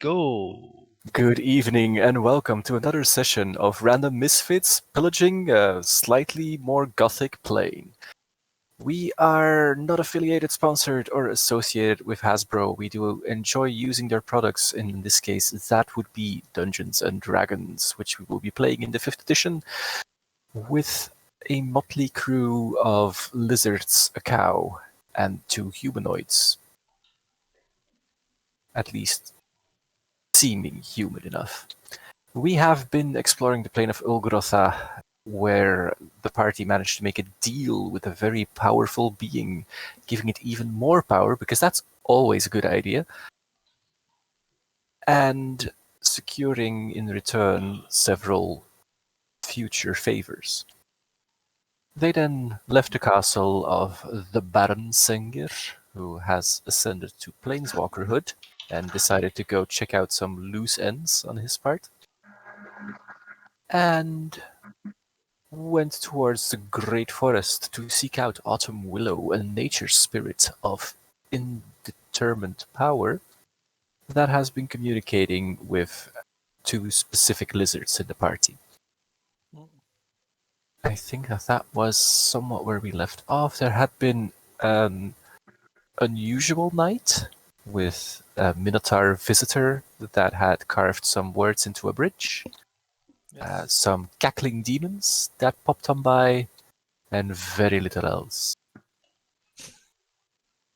go! Good evening and welcome to another session of Random Misfits pillaging a slightly more gothic plane. We are not affiliated, sponsored, or associated with Hasbro. We do enjoy using their products. In this case, that would be Dungeons and Dragons, which we will be playing in the 5th edition with a motley crew of lizards, a cow, and 2 humanoids. At least seeming human enough. We have been exploring the plane of Ulgrotha, where the party managed to make a deal with a very powerful being, giving it even more power, because that's always a good idea, and securing in return several future favors. They then left the castle of the Baron Sengir, who has ascended to Planeswalkerhood, and decided to go check out some loose ends on his part. And went towards the Great Forest to seek out Autumn Willow, a nature spirit of indeterminate power that has been communicating with 2 specific lizards in the party. I think that was somewhat where we left off. There had been an unusual night with a Minotaur visitor that had carved some words into a bridge. Some cackling demons that popped on by, and very little else.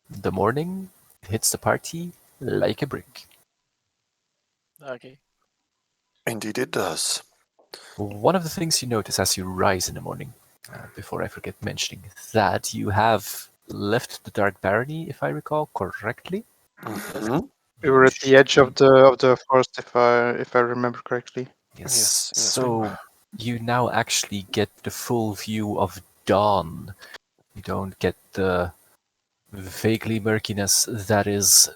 The morning hits the party like a brick. Okay. Indeed it does. One of the things you notice as you rise in the morning, before I forget mentioning that, you have left the Dark Barony, if I recall correctly. Mm-hmm. We were at the edge of the forest, if I remember correctly. Yes. Yes, So you now actually get the full view of dawn. You don't get the vaguely murkiness that is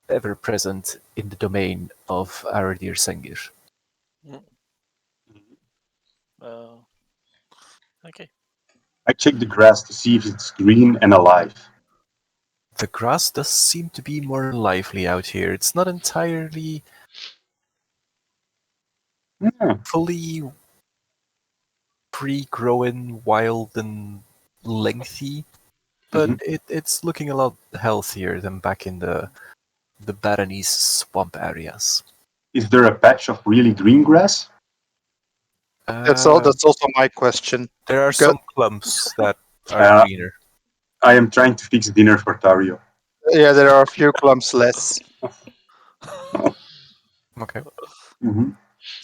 ever present in the domain of our dear Sengir. Okay. I check the grass to see if it's green and alive. The grass does seem to be more lively out here. It's not entirely fully pre-growing, wild and lengthy, but it's looking a lot healthier than back in the Baronese swamp areas. Is there a patch of really green grass? That's also my question. There are some clumps that are greener. I am trying to fix dinner for Tario. Yeah, there are a few clumps less. Okay. Mm-hmm.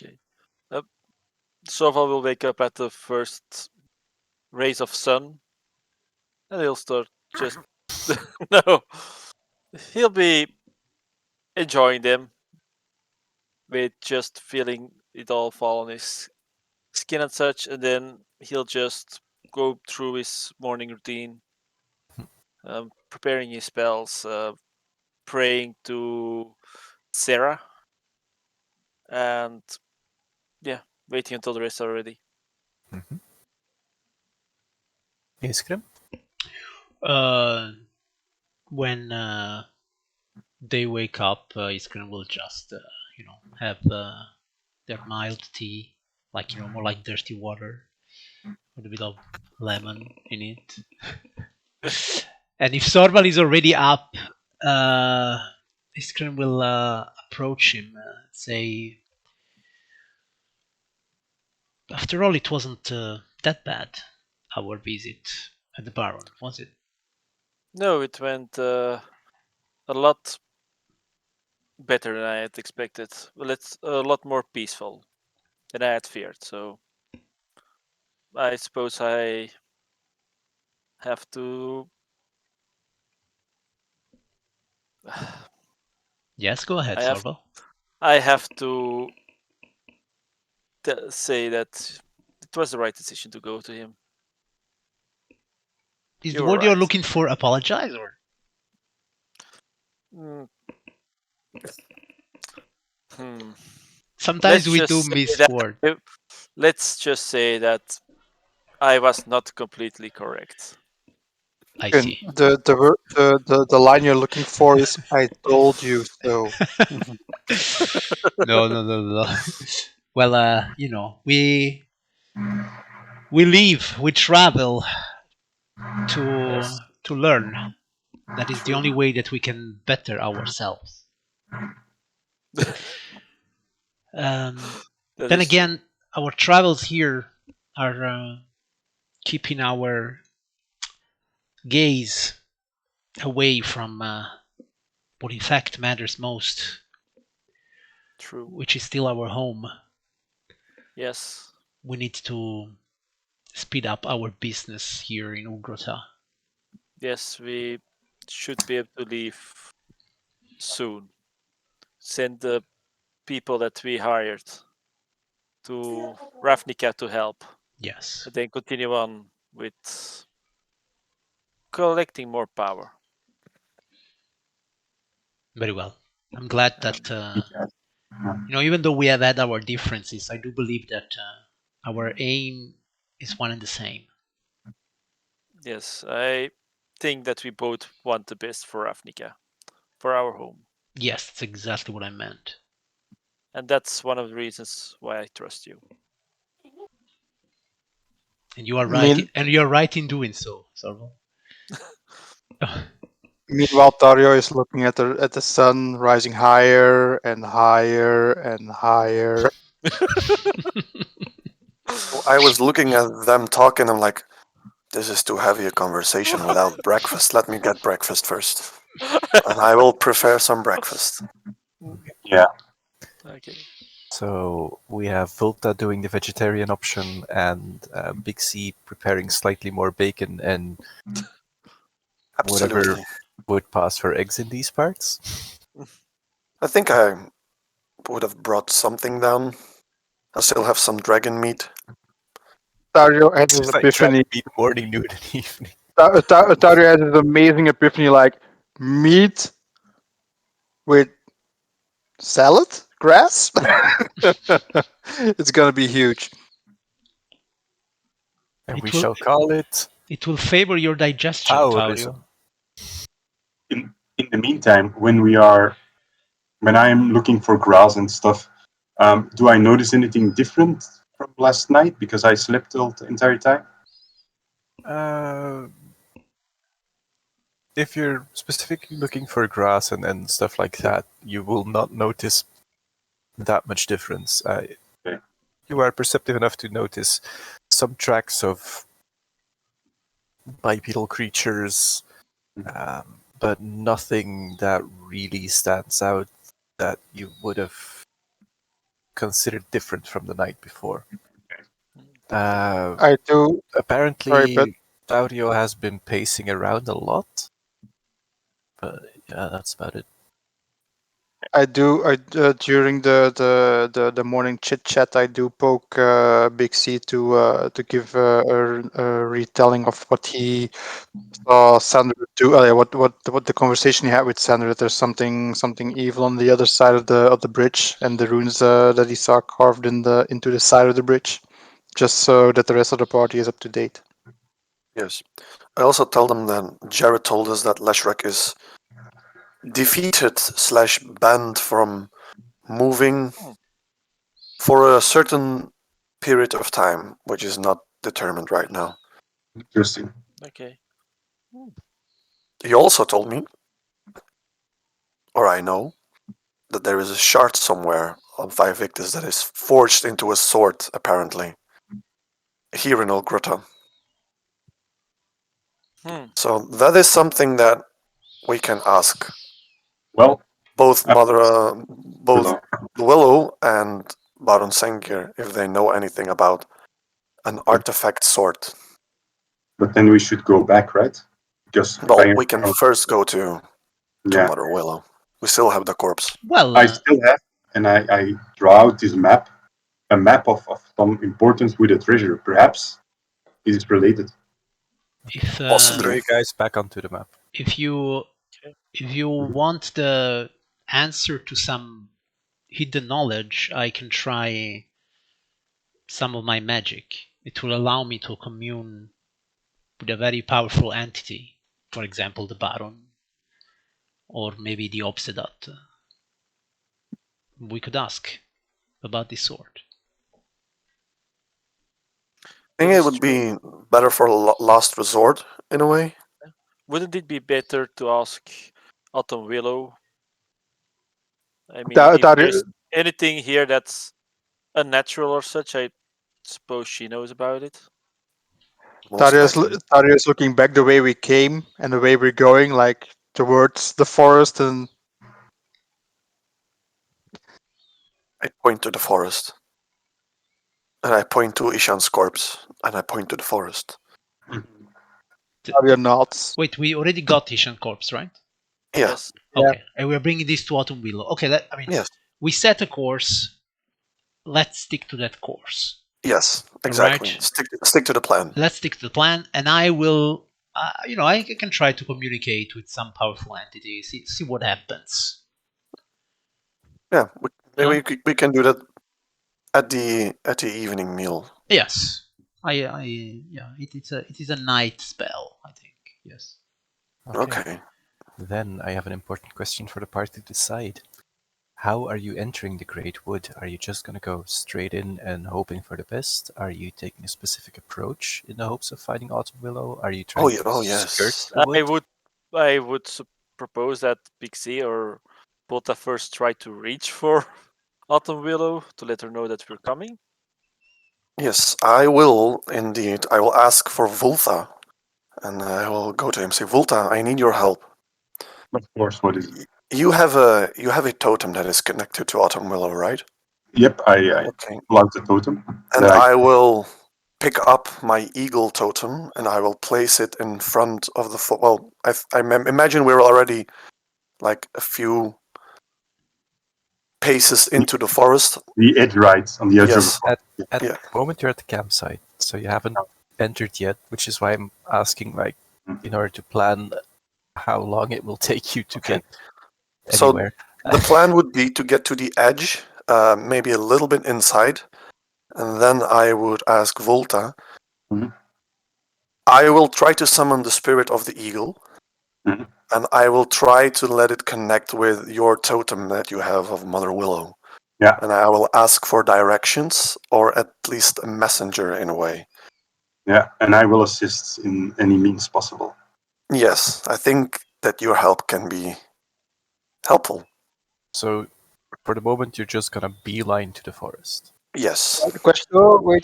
Okay. Sova will wake up at the first rays of sun, and he'll start just no. He'll be enjoying them, with just feeling it all fall on his skin and such, and then he'll just go through his morning routine, preparing his spells, praying to Sarah, and waiting until the rest are ready. Mm-hmm. Iskrim? When they wake up, Iskren will just, have their mild tea, more like dirty water, with a bit of lemon in it. And if Sorval is already up, Iskren will approach him, say, after all, it wasn't that bad, our visit at the Baron, was it? No, it went a lot better than I had expected. Well, it's a lot more peaceful than I had feared. So I suppose I have to. Yes, go ahead, Sorval. I have to say that it was the right decision to go to him. Is the word you're looking for apologize, or? Sometimes we do miss words. Let's just say that I was not completely correct. I see. The line you're looking for is "I told you so." No. Well, we live, we travel to Yes, to learn. That is the true. only way that we can better ourselves. Um, That then is true. again, our travels here are keeping our gaze away from what in fact matters most, True. which is still our home. Yes. We need to speed up our business here in Ugrota. Yes, we should be able to leave soon. Send the people that we hired to Ravnica to help, Yes, and then continue on with collecting more power. very well. I'm glad that even though we have had our differences, I do believe that our aim is one and the same. Yes, I think that we both want the best for Ravnica, for our home. Yes, that's exactly what I meant. And that's one of the reasons why I trust you. And you are right. Mean, And you are right in doing so, Sorval. Meanwhile, Dario is looking at the sun rising higher and higher and higher. I was looking at them talking. I'm like, this is too heavy a conversation without breakfast. Let me get breakfast first. And I will prepare some breakfast. Yeah. Okay. So we have Volta doing the vegetarian option, and Big C preparing slightly more bacon and whatever Absolutely. would pass for eggs in these parts. I think I would have brought something down. I still have some dragon meat. Dario has his It's like trying epiphany. to beat morning, noon, and evening. Dario has his amazing epiphany, like meat with salad, grass. It's gonna be huge. And It we will shall call it it will favor your digestion, Taoism. Taurio. In the meantime, when I'm looking for grass and stuff, do I notice anything different from last night because I slept all the entire time? Uh, if you're specifically looking for grass and stuff like that, you will not notice that much difference. Okay. You are perceptive enough to notice some tracks of bipedal creatures, but nothing that really stands out that you would have considered different from the night before. I do. Sorry, but Apparently, Taurio has been pacing around a lot, but yeah, that's about it. I do. During the morning chit chat, I do poke Big C to give a retelling of what he saw Sandra do. Yeah, what the conversation he had with Sandra. That there's something evil on the other side of the bridge, and the runes that he saw carved into the side of the bridge, just so that the rest of the party is up to date. Yes. I also tell them that Jared told us that Leshrac is defeated / banned from moving for a certain period of time, which is not determined right now. Interesting. Okay. He also told me, or I know, that there is a shard somewhere on Vivictus that is forged into a sword, apparently, here in Olgrota. Hmm. So that is something that we can ask Well, both I'm both Willow and Baron Sengir if they know anything about an artifact sword. but then we should go back, right? Because Well, Fire, we can first go to yeah, Mother Willow. We still have the corpse. Well, I still have, and I draw out this map, a map of some importance with a treasure. Perhaps it is related. if Throw Possibly. you guys back onto the map. if you Okay. if you want the answer to some hidden knowledge, I can try some of my magic. It will allow me to commune with a very powerful entity, for example, the Baron, or maybe the Obsedat. We could ask about this sword. I think it would be better for last resort in a way. Wouldn't it be better to ask Autumn Willow? I mean, That, if that there's is, anything here that's unnatural or such, I suppose she knows about it. Most likely. Taria is looking back the way we came and the way we're going, like towards the forest, and I point to the forest. And I point to Ishan's corpse. And I point to the forest. Taria nods. Wait, we already got Ishan corpse, right? Yeah. Yes. Yeah. Okay, and we're bringing this to Autumn Willow. Okay, Yes. we set a course. Let's stick to that course. Yes. Exactly. Right. Stick to the plan. Let's stick to the plan, and I will. I can try to communicate with some powerful entity. See what happens. Yeah. We can do that at the evening meal. Yes. It is a night spell, I think. Yes. Okay. Then I have an important question for the party to decide. How are you entering the Great Wood? Are you just going to go straight in and hoping for the best? Are you taking a specific approach in the hopes of finding Autumn Willow? Are you trying to skirt yes. the wood? I would propose that Pixie or Bota first try to reach for Autumn Willow to let her know that we're coming. Yes, I will indeed. I will ask for Volta. And I will go to him and say, Volta, I need your help. Of course, what is it? You have a totem that is connected to Autumn Willow, right? Yep, I Okay. pull out the totem. And I will pick up my eagle totem and I will place it in front of the well, I imagine we're already like a few paces into the forest. The edge right on the edge of the Yes. forest. At Yeah. the moment you're at the campsite, so you haven't entered yet, which is why I'm asking, like, in order to plan how long it will take you to Okay. get So anywhere. the plan would be to get to the edge, maybe a little bit inside, and then I would ask Volta. Mhm. I will try to summon the spirit of the eagle, Mhm. and I will try to let it connect with your totem that you have of Mother Willow. Yeah. And I will ask for directions, or at least a messenger in a way. Yeah, and I will assist in any means possible. Yes, I think that your help can be helpful. So for the moment you're just gonna beeline to the forest. Yes.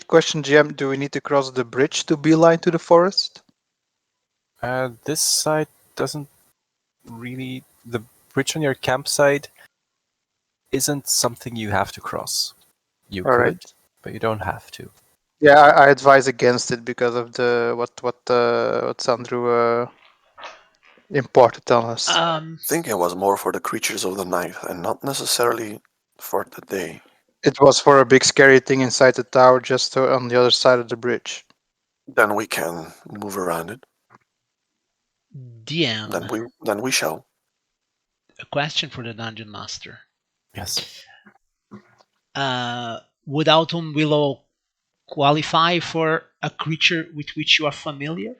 Question, GM. Do we need to cross the bridge to beeline to the forest? This side doesn't really. The bridge on your campsite isn't something you have to cross. You All could, right. but you don't have to. Yeah, I advise against it because of the what Sandro imported on us. I think it was more for the creatures of the night and not necessarily for the day. It was for a big scary thing inside the tower, just on the other side of the bridge. Then we can move around it. DM. Then we shall. A question for the dungeon master. Yes. Would Autumn Willow qualify for a creature with which you are familiar?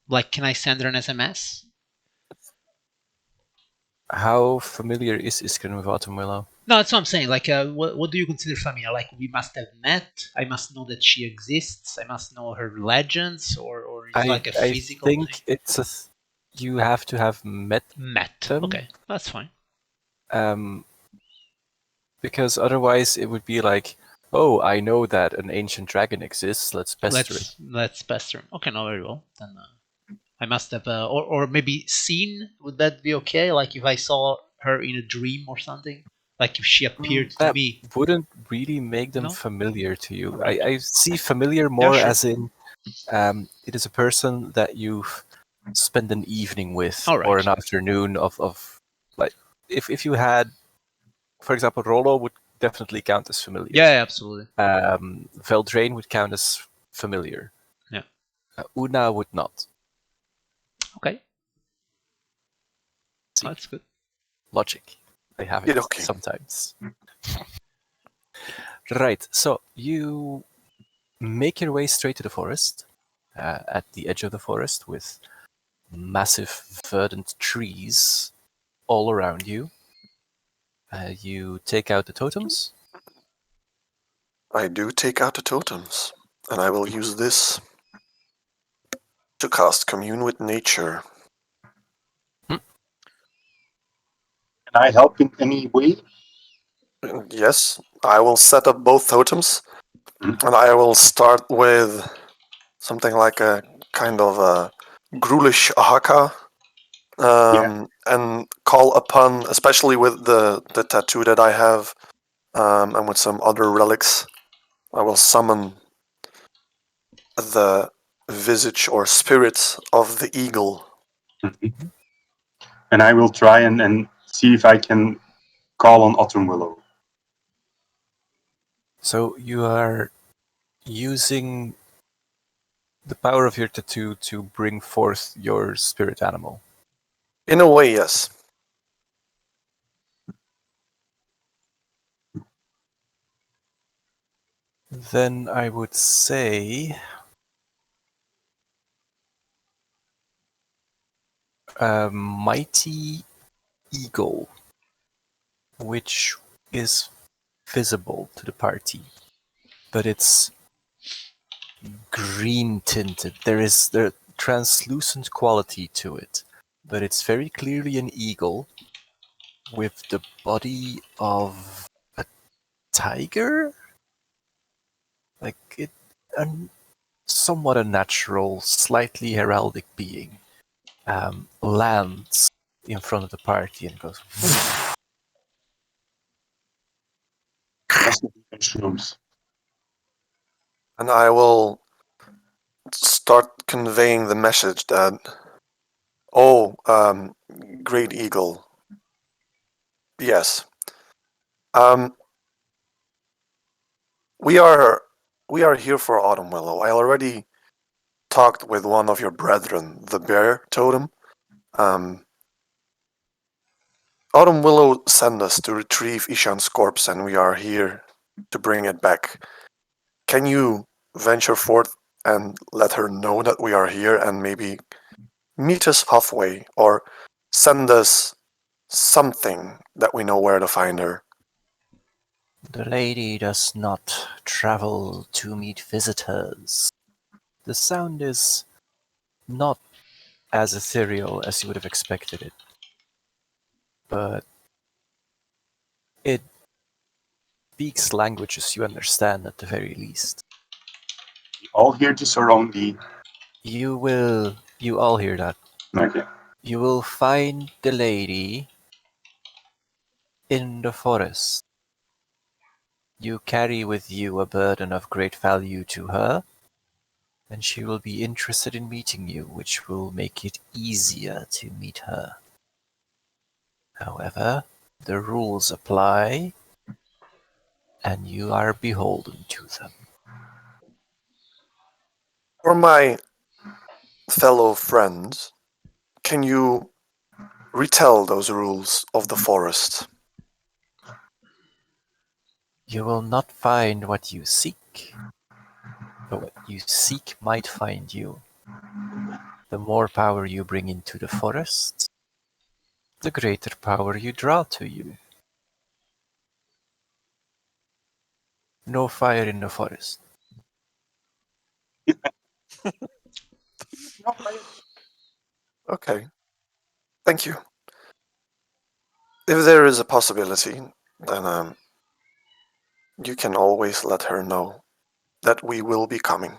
Like, can I send her an SMS? How familiar is Iskren with Autumn Willow? No, that's what I'm saying. Like, what do you consider familiar? Like, we must have met. I must know that she exists. I must know her legends, or it's like a physical I think thing. it's you have to have met them. Okay, that's fine. Because otherwise it would be like, oh, I know that an ancient dragon exists. Let's pester it. Let's pester him. Okay, no, very well. Then I must have, or maybe seen. Would that be okay? Like if I saw her in a dream or something. Like if she appeared to That me. wouldn't really make them No? familiar to you. Right. I see familiar more sure. as in it is a person that you've spent an evening with All right. or an afternoon of like if you had, for example, Rollo would definitely count as familiar. Yeah, absolutely. Veldrain would count as familiar. Yeah. Una would not. Okay. See. That's good. Logic. I have it Okay. sometimes. Right, so you make your way straight to the forest, at the edge of the forest with massive verdant trees all around you. You take out the totems. I do take out the totems, and I will use this to cast Commune with Nature. Can I help in any way? Yes, I will set up both totems, Mhm. and I will start with something like a kind of a ghoulish haka, and call upon, especially with the tattoo that I have, and with some other relics, I will summon the visage or spirit of the eagle. Mhm. And I will try and see if I can call on Autumn Willow. So you are using the power of your tattoo to bring forth your spirit animal. In a way, yes. Then I would say a mighty eagle, which is visible to the party, but it's green tinted. There is the translucent quality to it, but it's very clearly an eagle with the body of a tiger, like it, a somewhat unnatural, slightly heraldic being lands in front of the party and goes. Massive mushrooms. And I will start conveying the message that, oh, great eagle. Yes. Um, we are here for Autumn Willow. I already talked with one of your brethren, the bear totem. Um, Autumn Willow sent us to retrieve Ishan's corpse, and we are here to bring it back. Can you venture forth and let her know that we are here, and maybe meet us halfway, or send us something that we know where to find her? The lady does not travel to meet visitors. The sound is not as ethereal as you would have expected it, but it speaks languages you understand at the very least. We all hear this or only. You all hear that. Okay. You will find the lady in the forest. You carry with you a burden of great value to her, and she will be interested in meeting you, which will make it easier to meet her. However, the rules apply, and you are beholden to them. For my fellow friends, can you retell those rules of the forest? You will not find what you seek, but what you seek might find you. The more power you bring into the forest, the greater power you draw to you. No fire in the forest. Okay, thank you. If there is a possibility, then you can always let her know that we will be coming.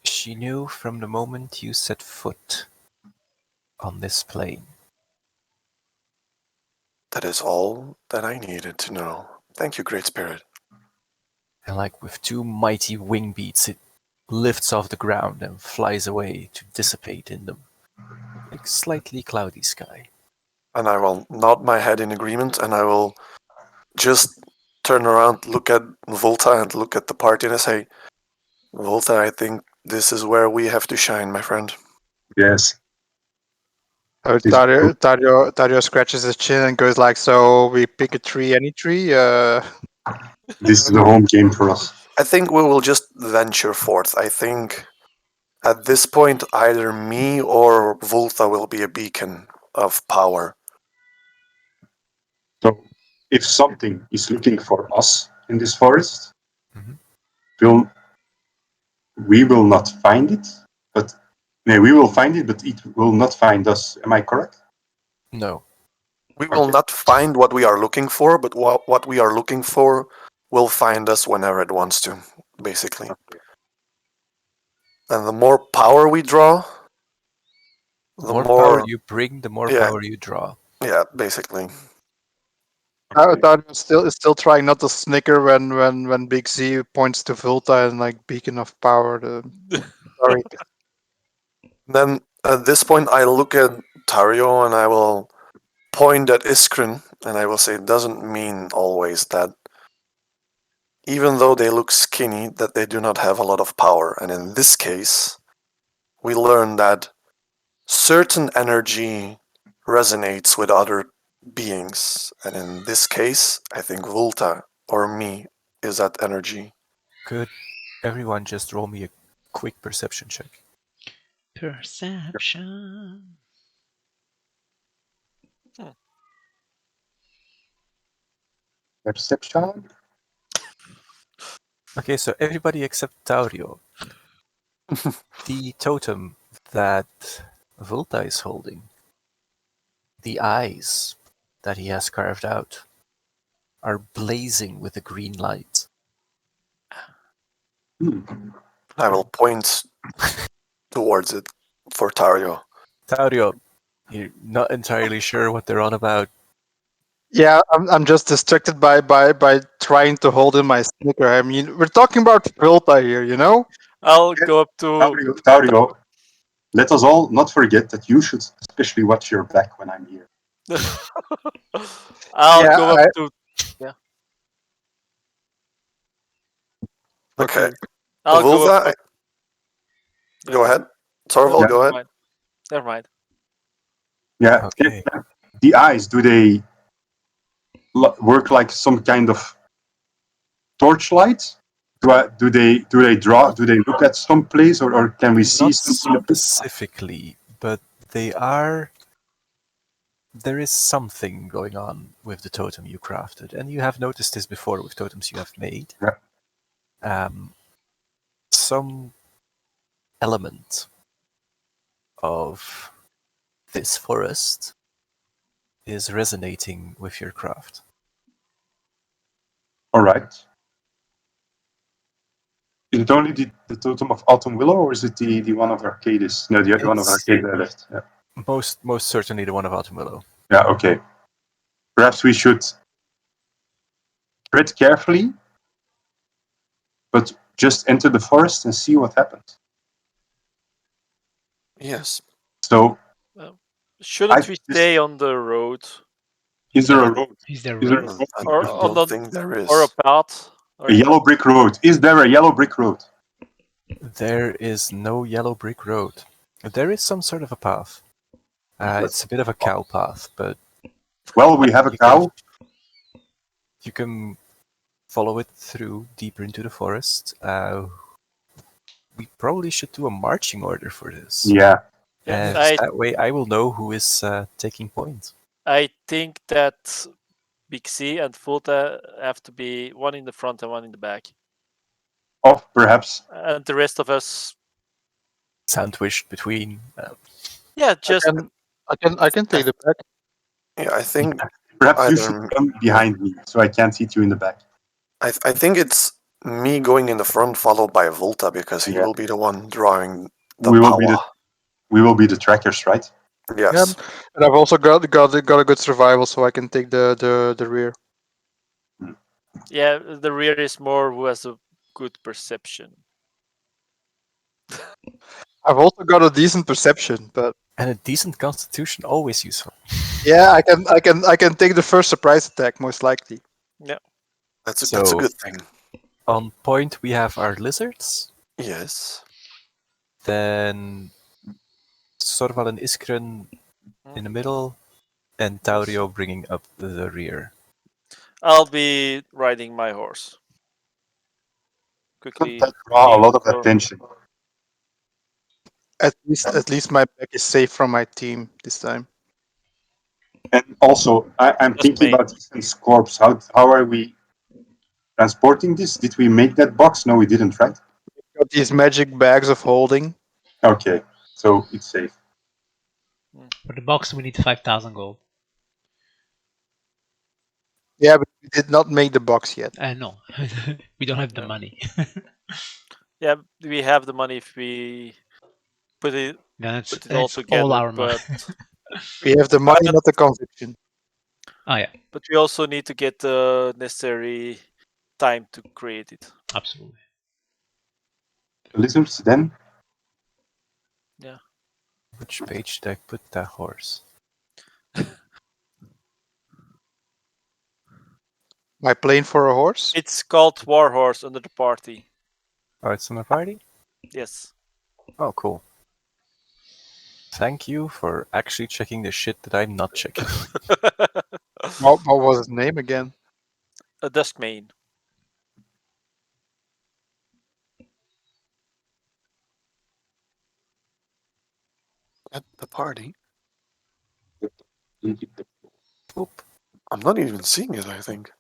She knew from the moment you set foot on this plane. That is all that I needed to know. Thank you, Great Spirit. And like with two mighty wing beats, it lifts off the ground and flies away to dissipate in the like slightly cloudy sky. And I will nod my head in agreement, and I will just turn around, look at Volta, and look at the party, and I say, Volta, I think this is where we have to shine, my friend. Yes. This Dario scratches his chin and goes like, "So we pick a tree, any tree." this is the home game for us. I think we will just venture forth. I think at this point, either me or Volta will be a beacon of power. if something is looking for us in this forest, Mhm. will we will not find it, but no, we will find it, but it will not find us. Am I correct? No. We will Okay. not find what we are looking for, but what we are looking for will find us whenever it wants to, basically. And the more power we draw, The the more power more, you bring, the more yeah, power you draw. yeah, basically. Dario is still trying not to snicker when Big Z points to Volta and like beacon of power. Sorry. Then at this point, I look at Tario and I will point at Iskrin and I will say, it doesn't mean always that even though they look skinny, that they do not have a lot of power. And in this case, we learn that certain energy resonates with other beings. And in this case, I think Volta or me is that energy. Could everyone just roll me a quick perception check? Perception. Perception. Okay, so everybody except Taurio. The totem that Volta is holding, the eyes that he has carved out, are blazing with a green light. I will point towards it for Tario. Taurio, you're not entirely sure what they're on about. Yeah, I'm just distracted by trying to hold in my snicker. I mean, we're talking about Volta here, you know? I'll go up to. Taurio, let us all not forget that you should especially watch your back when I'm here. I'll Yeah, go up to. Okay. I'll go up. Volta, go ahead. Torval, Never go ahead. mind. Never mind. Yeah. Okay. The eyes, do they work like some kind of torchlight? Do they draw? Do they look at some place, or can we see Not something? in the picture? specifically, but they are. There is something going on with the totem you crafted, and you have noticed this before with totems you have made. Yeah. Some element of this forest is resonating with your craft. All right. Is it only the totem of Autumn Willow, or is it the one of Arcadis? No, the other one of It's- Arcadis I left. Yeah. Most certainly the one of Autumn Willow. Yeah. Okay. Perhaps we should tread carefully, but just enter the forest and see what happens. Yes. So, Shouldn't we stay on the road is there a road? Is there Is there a road? road? I or don't on think there is. or a path? A yellow brick road. Is there a yellow brick road? There is no yellow brick road. There is some sort of a path. It's a bit of a cow path, but Well, we have a cow. you can follow it through deeper into the forest. We probably should do a marching order for this. Yeah. Yeah, And that way I will know who is taking point. I think that Big C and Volta have to be one in the front and one in the back, Or perhaps. and the rest of us. Sandwiched between. Yeah, just I can take the back. Yeah, I think Perhaps you either- should come behind me so I can't hit you in the back. I think it's me going in the front, followed by Volta, because he Yeah. will be the one drawing the We power. will be the trackers, right? Yes. Yeah, and I've also got a good survival, so I can take the rear. yeah. The rear is more who has a good perception. I've also got a decent perception, but And a decent constitution, always useful. yeah, I can take the first surprise attack most likely. That's a So- good thing. On point, we have our lizards. Yes. Then Sorval and Iskren in the middle, and Taurio bringing up the rear. I'll be riding my horse. Quickly. That draw a lot of So- attention. At least my back is safe from my team this time. And also, I'm Just thinking me. about Ethan's corpse. How are we transporting this? Did we make that box? No, we didn't, right? Got these magic bags of holding. Okay, so it's safe. For the box, we need 5,000 gold. Yeah, but we did not make the box yet. No, we don't have the No. money. Yeah, we have the money if we put it Then put it all it's all together, our money. but We have the money, but- not the conviction. Oh yeah, but we also need to get the necessary time to create it. absolutely. Lizards, then? Which page did I put that horse? My plane for a horse? It's called Warhorse under the party. Oh, it's on the party? Yes. Oh, cool. Thank you for actually checking the shit that I'm not checking. What was his name again? A Duskmane. At the party? Oop. I'm not even seeing it, I think.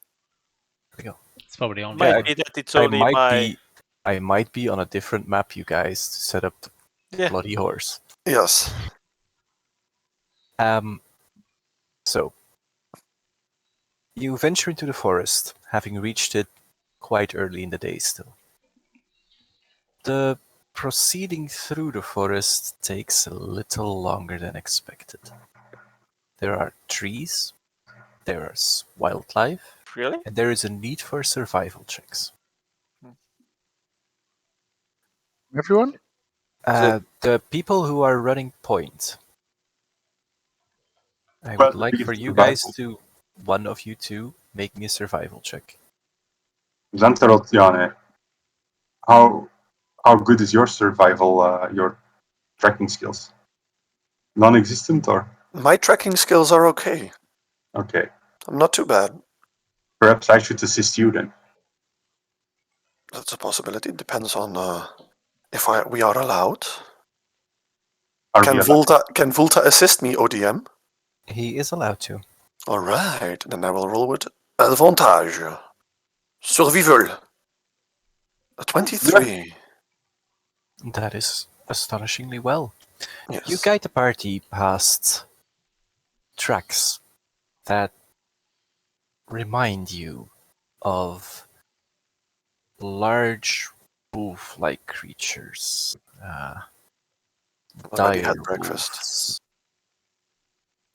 It's probably on Might Yeah, be that it's I only I might be on a different map, you guys, to set up the Yeah. bloody horse. Yes. So you venture into the forest, having reached it quite early in the day still. The proceeding through the forest takes a little longer than expected. There are trees, there is wildlife, Really? and there is a need for survival checks. Everyone? The people who are running point, I Well, would like we for get you guys survival. one of you two, make me a survival check. Zantarot, Jane, how good is your survival, your tracking skills? Non-existent or? My tracking skills are okay. Okay. I'm not too bad. Perhaps I should assist you then. That's a possibility. It depends on if we are allowed. Are Can we allowed? Volta assist me, ODM? He is allowed to. All right, then I will roll with advantage. Survival. A 23. That is astonishingly well. Yes. You guide the party past tracks that remind you of large wolf-like creatures. Already Dire had breakfast. wolves.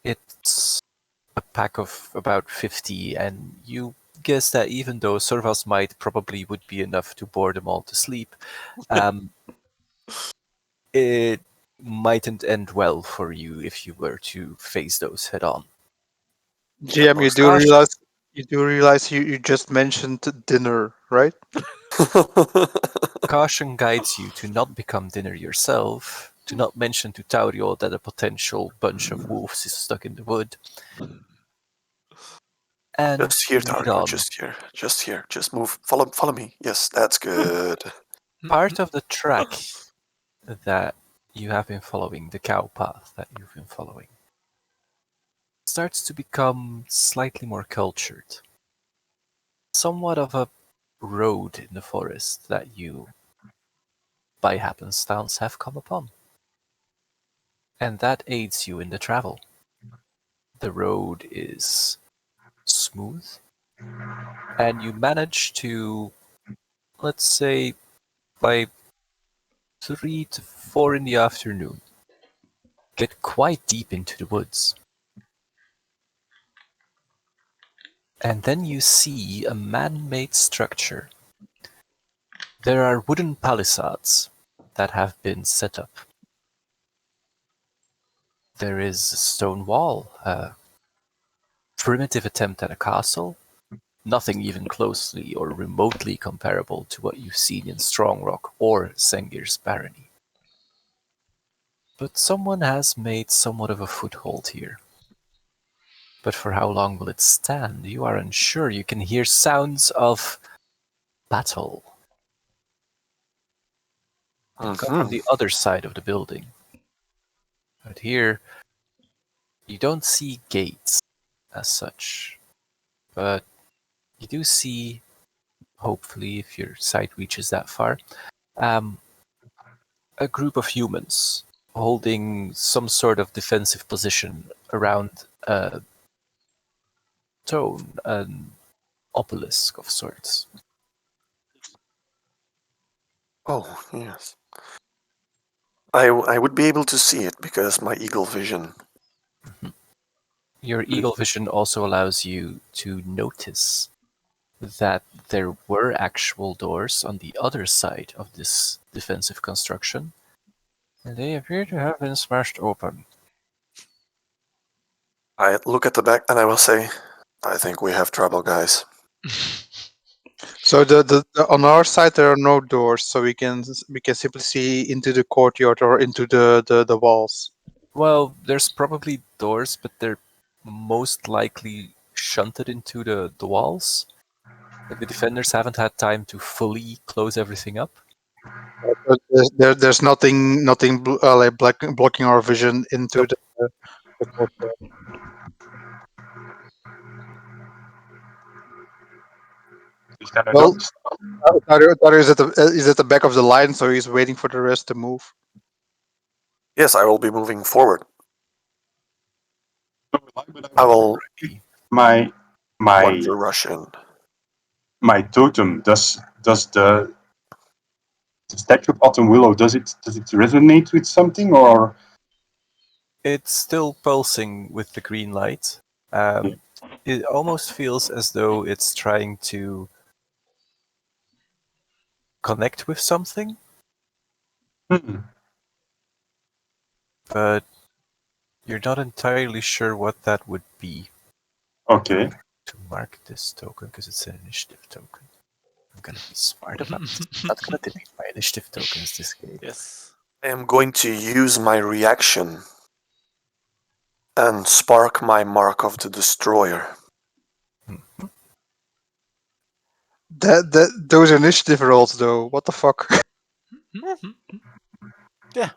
It's a pack of about 50, and you guess that even though Servas might probably would be enough to bore them all to sleep, it mightn't end well for you if you were to face those head on. GM, most you do realize you just mentioned dinner, right? Caution guides you to not become dinner yourself, to not mention to Taurio that a potential bunch of wolves is stuck in the wood, and Just here, lead Dario. on. Just here. Just here. Just move. Follow me. Yes, that's good. Part of the track that you have been following, the cow path that you've been following, starts to become slightly more cultured. Somewhat of a road in the forest that you, by happenstance, have come upon. And that aids you in the travel. The road is smooth, and you manage to, let's say, by 3 to 4 in the afternoon, get quite deep into the woods. And then you see a man-made structure. There are wooden palisades that have been set up. There is a stone wall, a primitive attempt at a castle, nothing even closely or remotely comparable to what you've seen in Strongrock or Sengir's barony. But someone has made somewhat of a foothold here. But for how long will it stand? You are unsure. You can hear sounds of battle. They come from the other side of the building. But here, You don't see gates as such, but you do see, hopefully, if your sight reaches that far, a group of humans holding some sort of defensive position around a stone, an obelisk of sorts. Oh, yes. I would be able to see it because my eagle vision. Your eagle vision also allows you to notice that there were actual doors on the other side of this defensive construction, and they appear to have been smashed open. I look at the back and I will say, I think we have trouble, guys. So on our side there are no doors, so we can simply see into the courtyard or into the walls. Well, there's probably doors, but they're most likely shunted into the walls. Like the defenders haven't had time to fully close everything up. But there's nothing like blocking our vision into Nope. the courtyard. Is that a Well, dog? Dario is at the back of the line, so he's waiting for the rest to move. Yes, I will be moving forward. No, but I will my want my to rush in. my totem does the statue of Autumn Willow does it resonate with something or It's still pulsing with the green light. It almost feels as though it's trying to connect with something, but you're not entirely sure what that would be. okay. To mark this token because it's an initiative token. I'm gonna be smart about this. I'm not gonna delete my initiative tokens this game. Yes. I am going to use my reaction and spark my mark of the destroyer. Those initiative rolls though, what the fuck? Yeah.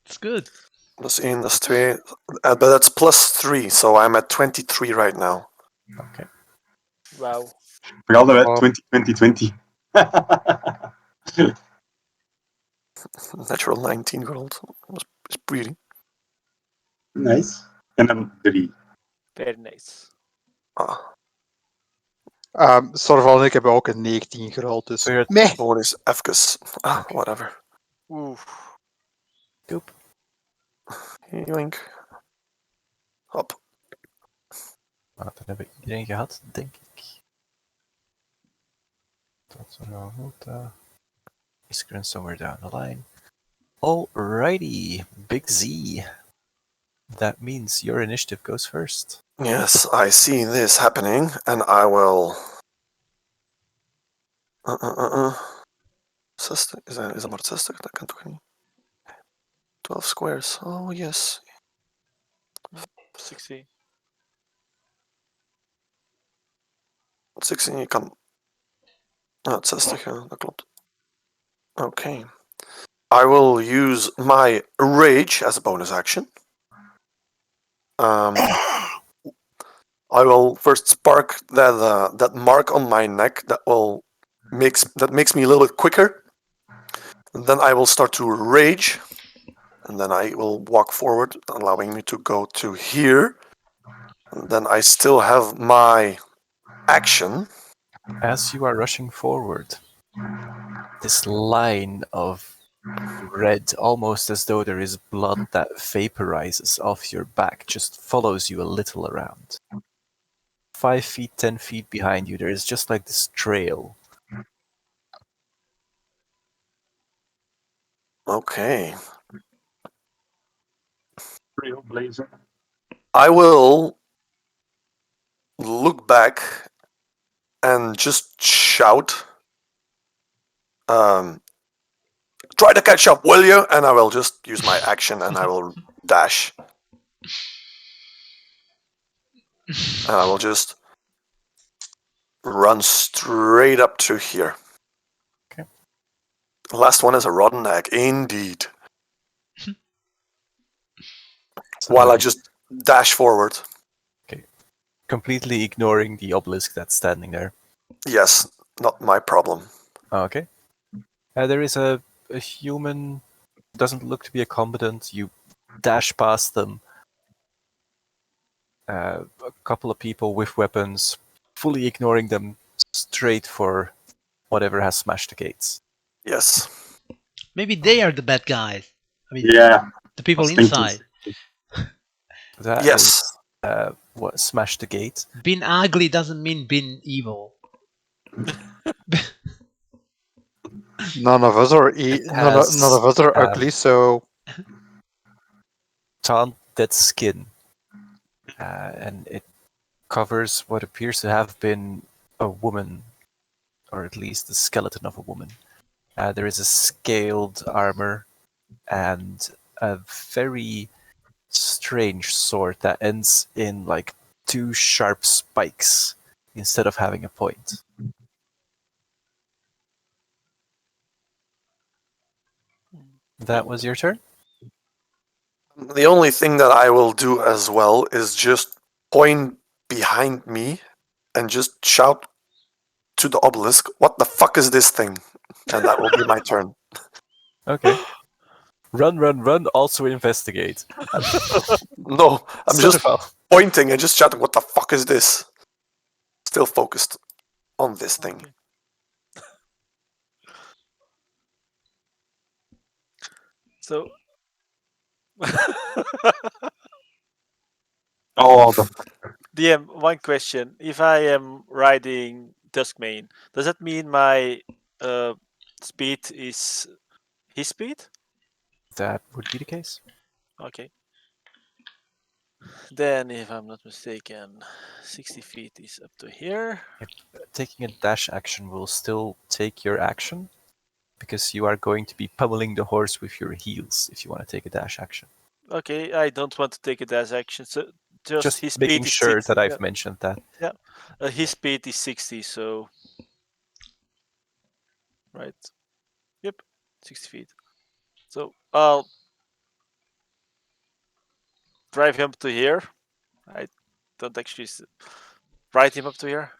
It's good. Plus 1, plus 2. But that's +3, so I'm at 23 right now. Okay. Wow. We all at Wow. 2020. Natural 19 rolled. It's pretty. Nice. En dan 3. Very nice. Ah, Sorval en ik hebben ook een 19 gerold, dus So you're at meh. bonus even. Ah, Okay. whatever. Oeh. Goop. Yoink. Hop. Nou, dan hebben we iedereen gehad, denk ik. Dat is wel goed. Is somewhere down the line. Alrighty, Big Z. That means your initiative goes first. Yes, I see this happening, and I will. 60. Is dat maar 60? Dat kan toch niet? 12 squares. Oh, yes. 60. 16, je kan. Ah, het 60, ja, dat klopt. Okay. I will use my rage as a bonus action. I will first spark that mark on my neck that makes me a little bit quicker. And then I will start to rage, and then I will walk forward, allowing me to go to here. And then I still have my action. As you are rushing forward, this line of red, almost as though there is blood that vaporizes off your back, just follows you a little around. 5 feet, 10 feet behind you, there is just like this trail. Okay. Trailblazer. I will look back and just shout, try to catch up, will you? And I will just use my action and I will dash. And I will just run straight up to here. Okay. Last one is a rotten egg, indeed. So While I just dash forward. Completely ignoring the obelisk that's standing there. Yes, not my problem. Okay. There is a human, doesn't look to be a combatant. You dash past them. A couple of people with weapons, fully ignoring them, straight for whatever has smashed the gates. Yes. Maybe they are the bad guys. I mean, Yeah, the people was thinking. inside. That Yes. is what smashed the gate. Being ugly doesn't mean being evil. None of us are none has, of us are ugly, so Taunt dead skin, and it covers what appears to have been a woman, or at least the skeleton of a woman. There is a scaled armor and a very strange sword that ends in like two sharp spikes instead of having a point. That was your turn? The only thing that I will do as well is just point behind me and just shout to the obelisk, "What the fuck is this thing?" And that will be my turn. Okay. Run, also investigate. No, I'm just Sutterfall. pointing and just shouting, "What the fuck is this?" Still focused on this thing. Okay. So Oh, the DM, one question. If I am riding Duskmane, does that mean my speed is his speed? That would be the case. Okay. Then, if I'm not mistaken, 60 feet is up to here. Taking a dash action will still take your action, because you are going to be pummeling the horse with your heels if you want to take a dash action. Okay, I don't want to take it as action. So just his Just making speed is sure 60. that I've mentioned that. His speed is 60, so right. Yep, 60 feet. So I'll drive him to here. I don't actually ride him up to here,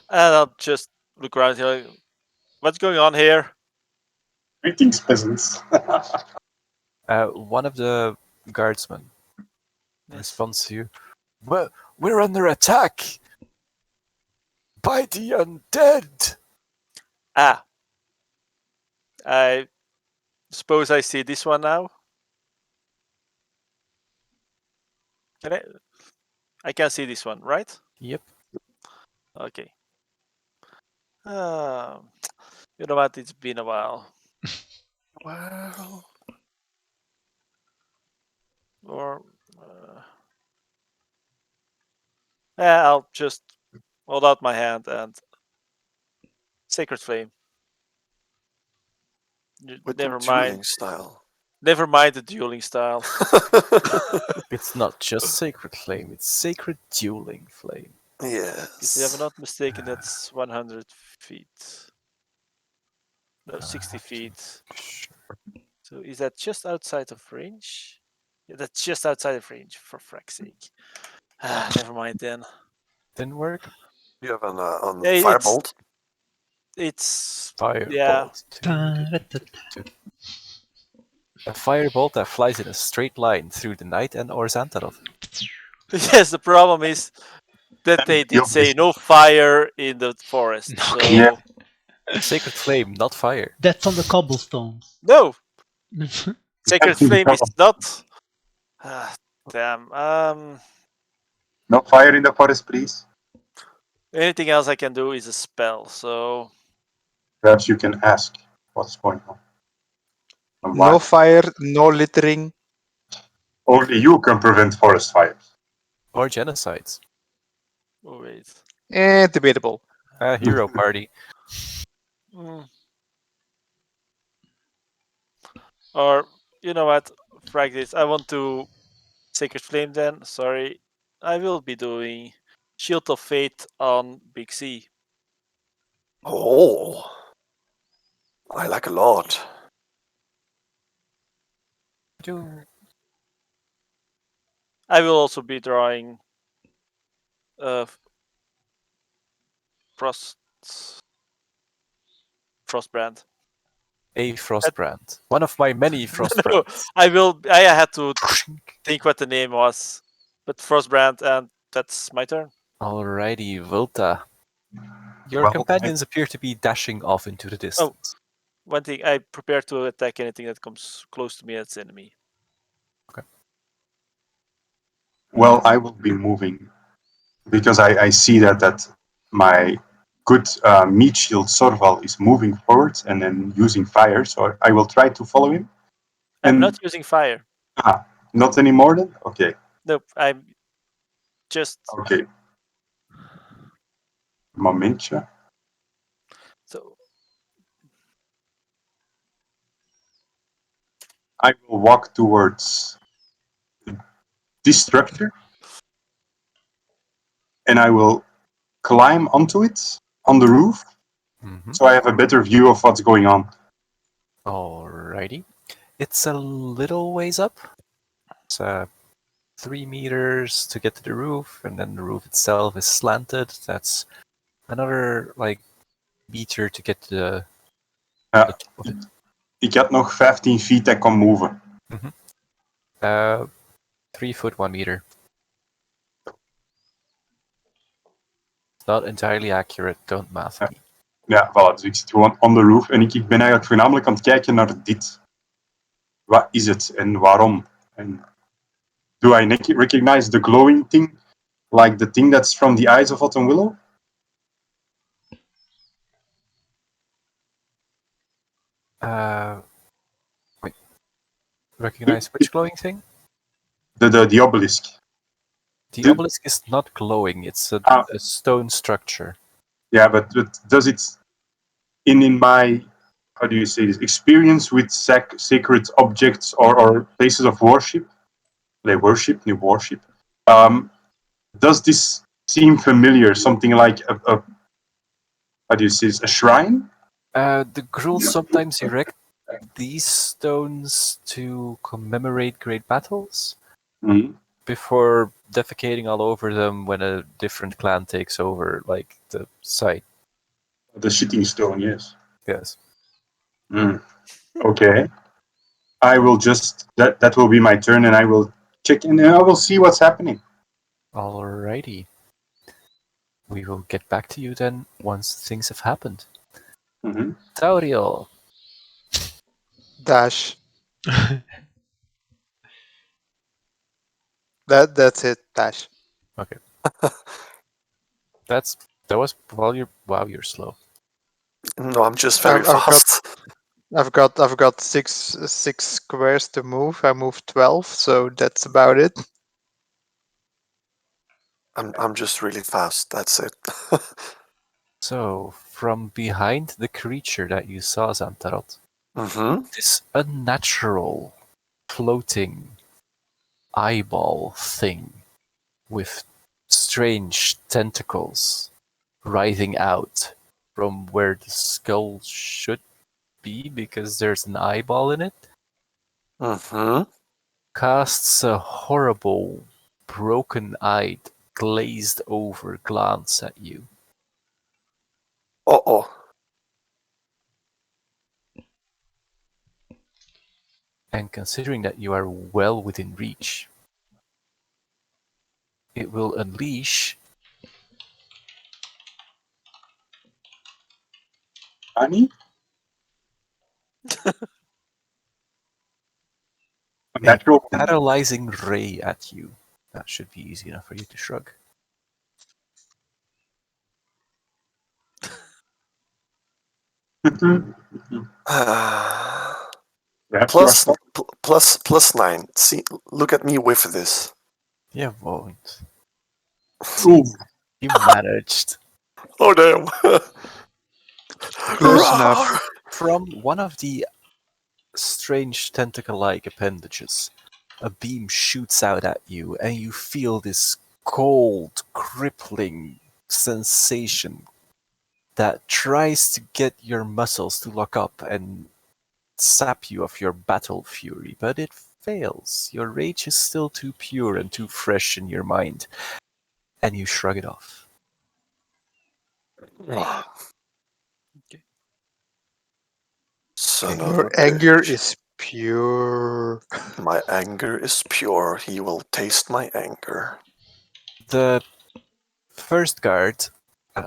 and I'll just look around here. Like, what's going on here? greetings, peasants. One of the guardsmen Yes. responds to you. We're under attack by the undead. Ah, I suppose I see this one now. Can I? I can see this one, right? Yep. Okay. You know what? It's been a while. Well, Or yeah, I'll just hold out my hand and Sacred Flame. with Never the mind. dueling style. Never mind the dueling style. It's not just Sacred Flame, it's Sacred Dueling Flame. If I'm Yes. not mistaken, that's 100 feet. No, 60 feet. So is that just outside of range? Yeah, that's just outside of range, for frack's sake. Never mind then. Didn't work? You have on Yeah, firebolt. it's Firebolt. A firebolt that flies in a straight line through the night and or Xantaroth. yes. The problem is that they did say no fire in the forest. So Yeah. Sacred Flame, not fire. That's on the cobblestones. no, Sacred Exactly. Flame is not. Damn. No fire in the forest, please. Anything else I can do is a spell. So Perhaps you can ask what's going on. And why. no fire, no littering. Only you can prevent forest fires. Or genocides. oh, wait. Debatable. A hero party. Mm. Or you know what? Frag this. I want to Sacred Flame then. Sorry. I will be doing Shield of Fate on Big C. Oh, I like a lot. I will also be drawing Frostbrand. A Frostbrand. One of my many No, Frostbrands. I had to think what the name was, but Frostbrand, and that's my turn. Alrighty, Volta. Your Well, companions appear to be dashing off into the distance. One thing, I prepare to attack anything that comes close to me as enemy. Well, I will be moving because I see that my good meat shield Sorval is moving forward and then using fire, so I will try to follow him. I'm And not using fire. not anymore then? Okay. Nope, I'm just Okay. Momentje. so. I will walk towards this structure and I will climb onto it on the roof Mm-hmm. so I have a better view of what's going on. Alrighty. It's a little ways up. It's 3 meters to get to the roof, and then the roof itself is slanted. That's another meter to get to the Ja, top of it. ik had nog 15 feet that kon move. 3 foot 1 meter. It's not entirely accurate, don't math me. Ja, voilà. Dus ik zit gewoon on the roof en ik ben eigenlijk voornamelijk aan het kijken naar dit. Wat is het en waarom? En do I recognize the glowing thing? Like the thing that's from the eyes of Autumn Willow? Wait. Recognize which glowing thing? The obelisk. The obelisk is not glowing, it's a stone structure. Yeah, but does it in my, how do you say this, experience with sacred objects or places of worship, does this seem familiar? Something like a how do you say this, a shrine? The Gruul sometimes erect these stones to commemorate great battles before defecating all over them when a different clan takes over, the site. The shitting stone, yes. Yes. Okay. I will just that will be my turn, and I will check in, and I will see what's happening. Alrighty. We will get back to you then once things have happened. Tauriel. Dash. That's it. Dash. Okay. that was you're slow. No, I'm just very fast. I've got six squares to move. I moved 12, so that's about it. I'm just really fast. That's it. So, from behind the creature that you saw, Xantarot, this unnatural, floating eyeball thing with strange tentacles writhing out from where the skull should be because there's an eyeball in it, casts a horrible, broken-eyed, glazed-over glance at you. Uh-oh. And considering that you are well within reach, it will unleash Annie? a paralyzing ray at you. That should be easy enough for you to shrug. plus 9. See, look at me with this. You won't. Ooh. You managed. Oh damn! Close enough. From one of the strange tentacle-like appendages, a beam shoots out at you, and you feel this cold, crippling sensation that tries to get your muscles to lock up and sap you of your battle fury, but it fails. Your rage is still too pure and too fresh in your mind, and you shrug it off. Son of Your a anger bitch. is pure. My anger is pure. He will taste my anger. The first guard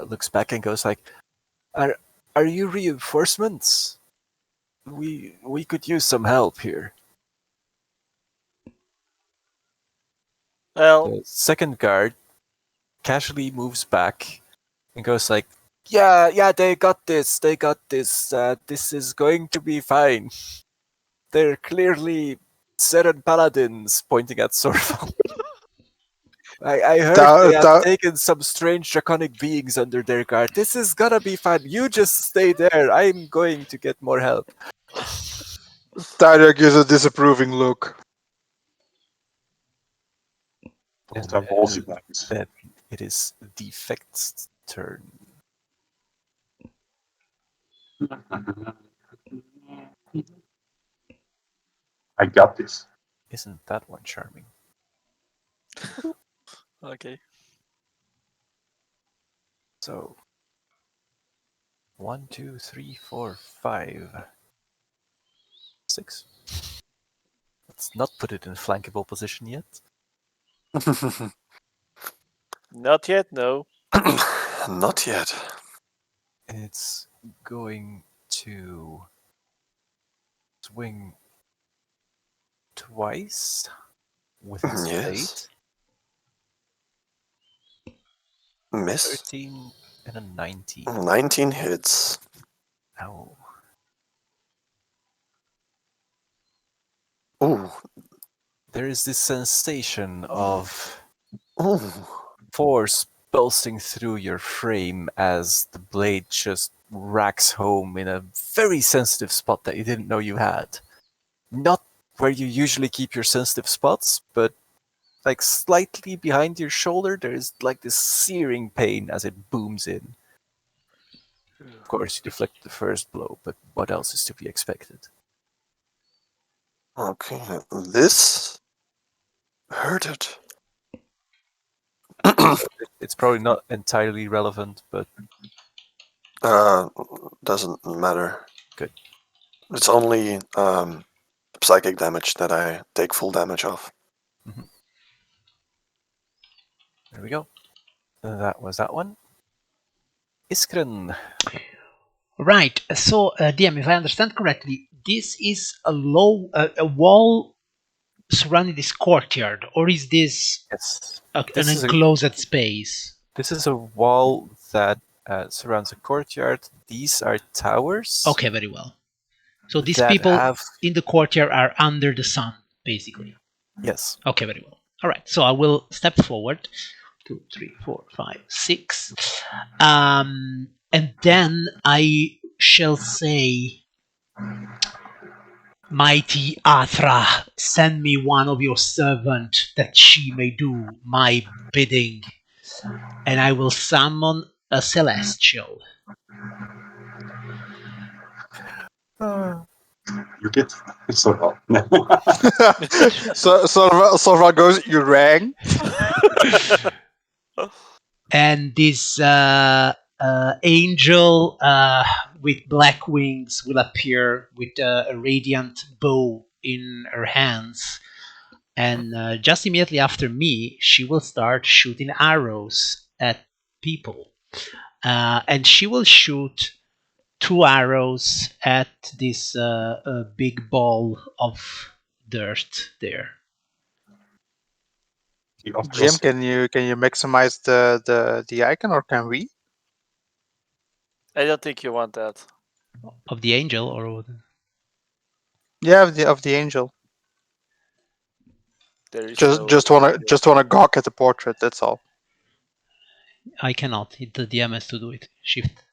looks back and goes like, "Are you reinforcements? We could use some help here." Well, The second guard casually moves back and goes like, "Yeah, they got this. They got this. This is going to be fine. They're clearly Seren paladins," pointing at Sorval. I heard they have taken some strange draconic beings under their guard. This is gonna be fine. You just stay there. I'm going to get more help. Tyler gives a disapproving look. Don't have ballsy plans. Then it is Defect's turn. I got this. Isn't that one charming? okay. So 1, 2, 3, 4, 5, 6. Let's not put it in flankable position yet. Not yet, no. Not yet. It's going to swing twice with its Yes. blade. Miss. 13 and a 19. 19 hits. Ow. Ooh. There is this sensation of Ooh. force pulsing through your frame as the blade just racks home in a very sensitive spot that you didn't know you had. Not where you usually keep your sensitive spots, but like slightly behind your shoulder, there's like this searing pain as it booms in. Of course, you deflect the first blow, but what else is to be expected? Okay. This hurted. It's probably not entirely relevant, but Doesn't matter. Good. It's only psychic damage that I take full damage of. there we go. That was that one. Iskren. Right. So, DM, if I understand correctly, this is a wall surrounding this courtyard, or is this Yes. an This is enclosed space? This is a wall that surrounds a courtyard. These are towers. Okay, very well. So these that people have... in the courtyard are under the sun, basically. Yes. Okay, very well. All right. So I will step forward. 2, 3, 4, 5, 6. And then I shall say, "Mighty Athra, send me one of your servants that she may do my bidding, and I will summon a celestial." You get so well. So Sorval goes, "You rang?" And this angel with black wings will appear with a radiant bow in her hands. And just immediately after me, she will start shooting arrows at people. And she will shoot 2 arrows at this big ball of dirt there. Jim, can you maximize the icon, or can we? I don't think you want that. Of the angel, or Yeah, of the angel. There is Just wanna gawk at the portrait. That's all. I cannot. The DM has to do it. Shift,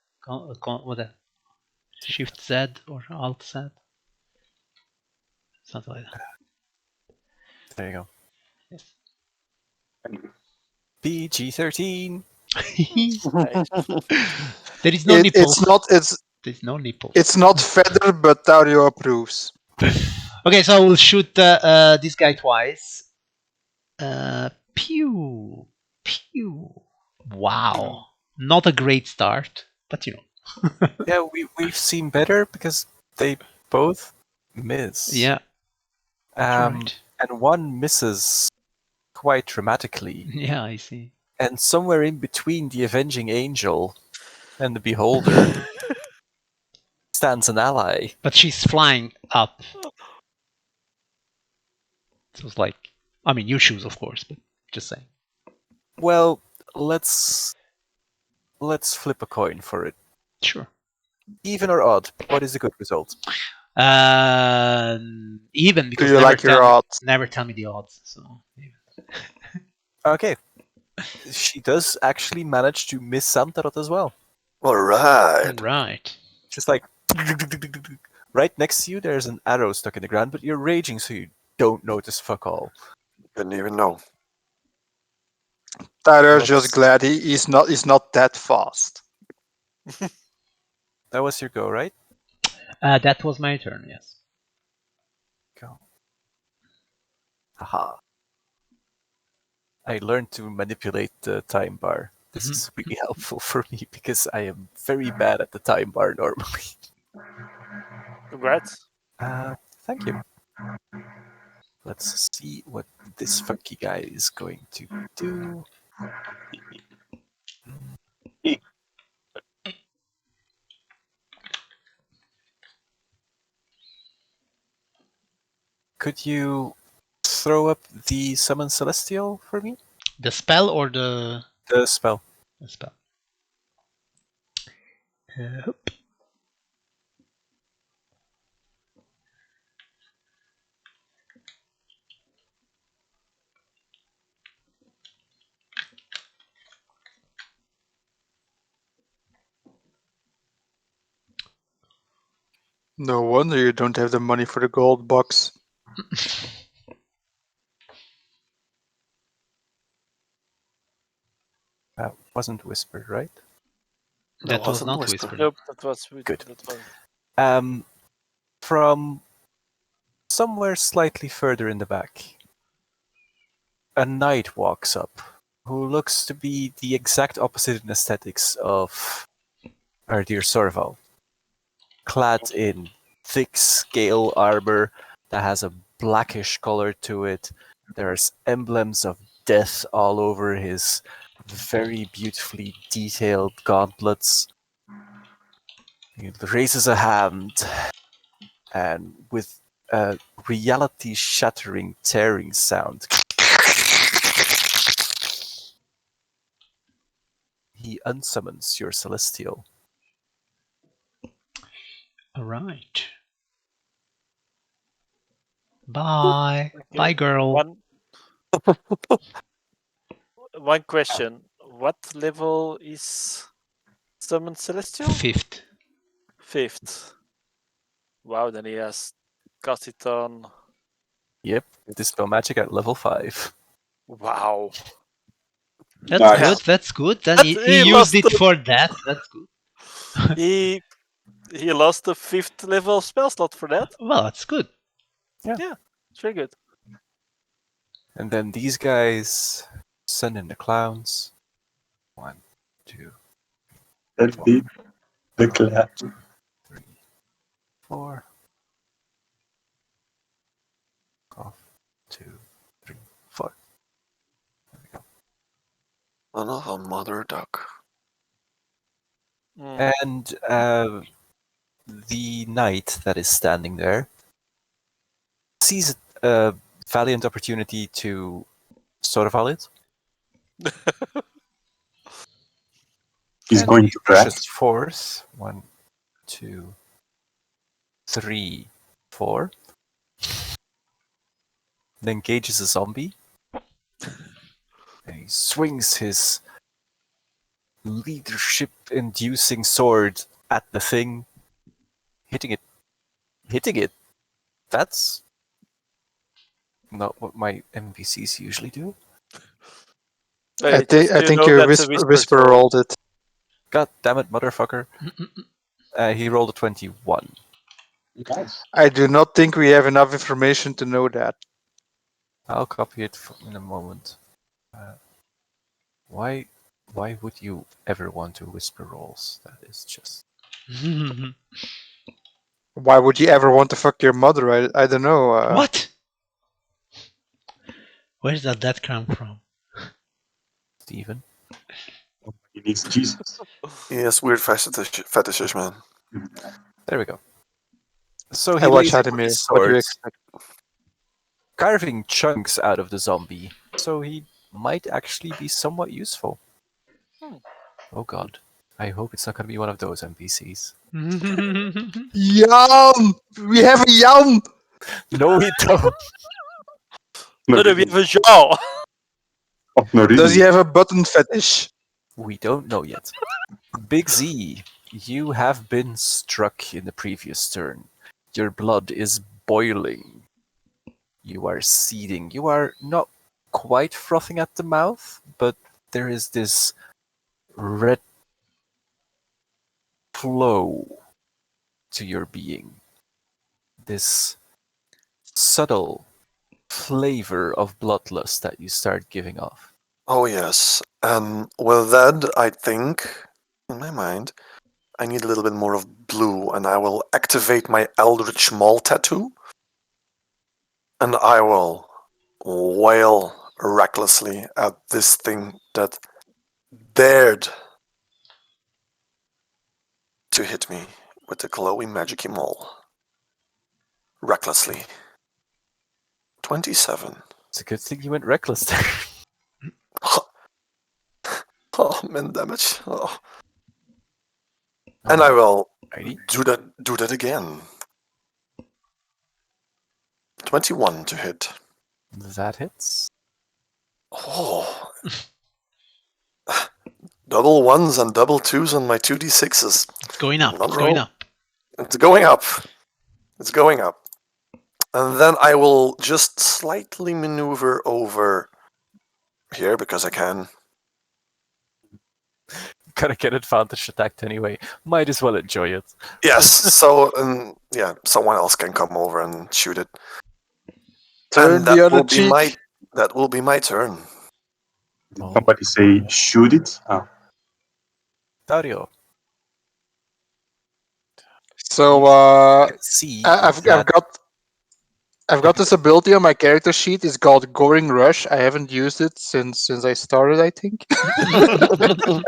Shift Z or Alt Z, something like that. There you go. Yes. PG-13. There is no nipples. There's no nipple. There's no nipple. It's not feather, but Dario approves. Okay, so I will shoot this guy twice. Pew, pew. Wow, not a great start, but you know. Yeah, we've seen better because they both miss. Yeah, right. And one misses quite dramatically. Yeah, I see. And somewhere in between the avenging angel and the beholder stands an ally. But she's flying up. So it's like, I mean, you choose, of course, but just saying. Well, let's flip a coin for it. Sure. Even or odd, what is a good result? Even, because Do you like your odds? never tell me the odds. So even. Okay. She does actually manage to miss Santarot as well. Alright. Right. Just like right next to you, there's an arrow stuck in the ground, but you're raging, so you don't notice fuck all. Didn't even know. Tyler's Let's- just glad he's not that fast. That was your go, right? That was my turn. Yes. Go. Haha. I learned to manipulate the time bar. This is really helpful for me because I am very bad at the time bar normally. Congrats. Thank you. Let's see what this funky guy is going to do. Could you throw up the Summon Celestial for me? The spell or the Spell. spell? No wonder you don't have the money for the gold box. That wasn't whispered, right? That was wasn't not whispered. whispered. Nope, that was Good. That was... From somewhere slightly further in the back, a knight walks up who looks to be the exact opposite in aesthetics of our dear Sorval. Clad in thick scale armor that has a blackish color to it. There's emblems of death all over his very beautifully detailed gauntlets. He raises a hand and with a reality-shattering tearing sound, he unsummons your celestial. All right. Bye. Bye, girl. One question. What level is Summon Celestial? 5th. 5th. Wow, then he has got it on. Yep, Dispel Magic at level 5. Wow. That's Nice. good. That's good. Then But he he used lost it the- for that. That's good. He lost the 5th level spell slot for that. Well, that's good. It's very good. And then these guys send in the clowns. 1, 2, That beat the clap. 3, 4. Off. 2, 3, 4. There we go. Another mother duck. Mm. And the knight that is standing there sees a valiant opportunity to Sorval it. He's And going he to crash. rushes forth. 1, 2, 3, 4. And engages a zombie. And he swings his leadership-inducing sword at the thing, hitting it. That's not what my NPCs usually do. I Just so think know, you that's a whisper sword. rolled it. God damn it, motherfucker. He rolled a 21. Nice. I do not think we have enough information to know that. I'll copy it in a moment. Why would you ever want to whisper rolls? That is just... Why would you ever want to fuck your mother? I don't know. What? Where's that come from? Steven. He needs Jesus. Yes, weird fetishes, man. There we go. So he I watch lays into anime. his What do you sword, expect? carving chunks out of the zombie, so he might actually be somewhat useful. Hmm. Oh god. I hope it's not going to be one of those NPCs. Yum! We have a yum! No, we don't. No, we have a jaw. Of no Does he reason. have a button fetish? We don't know yet. Big Z, you have been struck in the previous turn. Your blood is boiling. You are seething. You are not quite frothing at the mouth, but there is this red flow to your being. This subtle flavor of bloodlust that you start giving off. Oh yes. With that, I think, in my mind, I need a little bit more of blue, and I will activate my Eldritch Maul tattoo, and I will wail recklessly at this thing that dared to hit me with the glowy magicy maul. Recklessly. 27. It's a good thing you went reckless there. Oh, min damage. Oh. And I will Alrighty. do that again. 21 to hit. That hits. Oh. Double ones and double twos on my 2d6s. It's going up. Not It's going roll. up. It's going up. It's going up. And then I will just slightly maneuver over here because I can. Gotta get advantage attacked anyway. Might as well enjoy it. Yes, so yeah, someone else can come over and shoot it. Turn And the other cheek. that will be my turn. Did somebody say shoot it? Oh. Dario, So you can see I've that got this ability on my character sheet. It's called Goring Rush. I haven't used it since I started, I think. not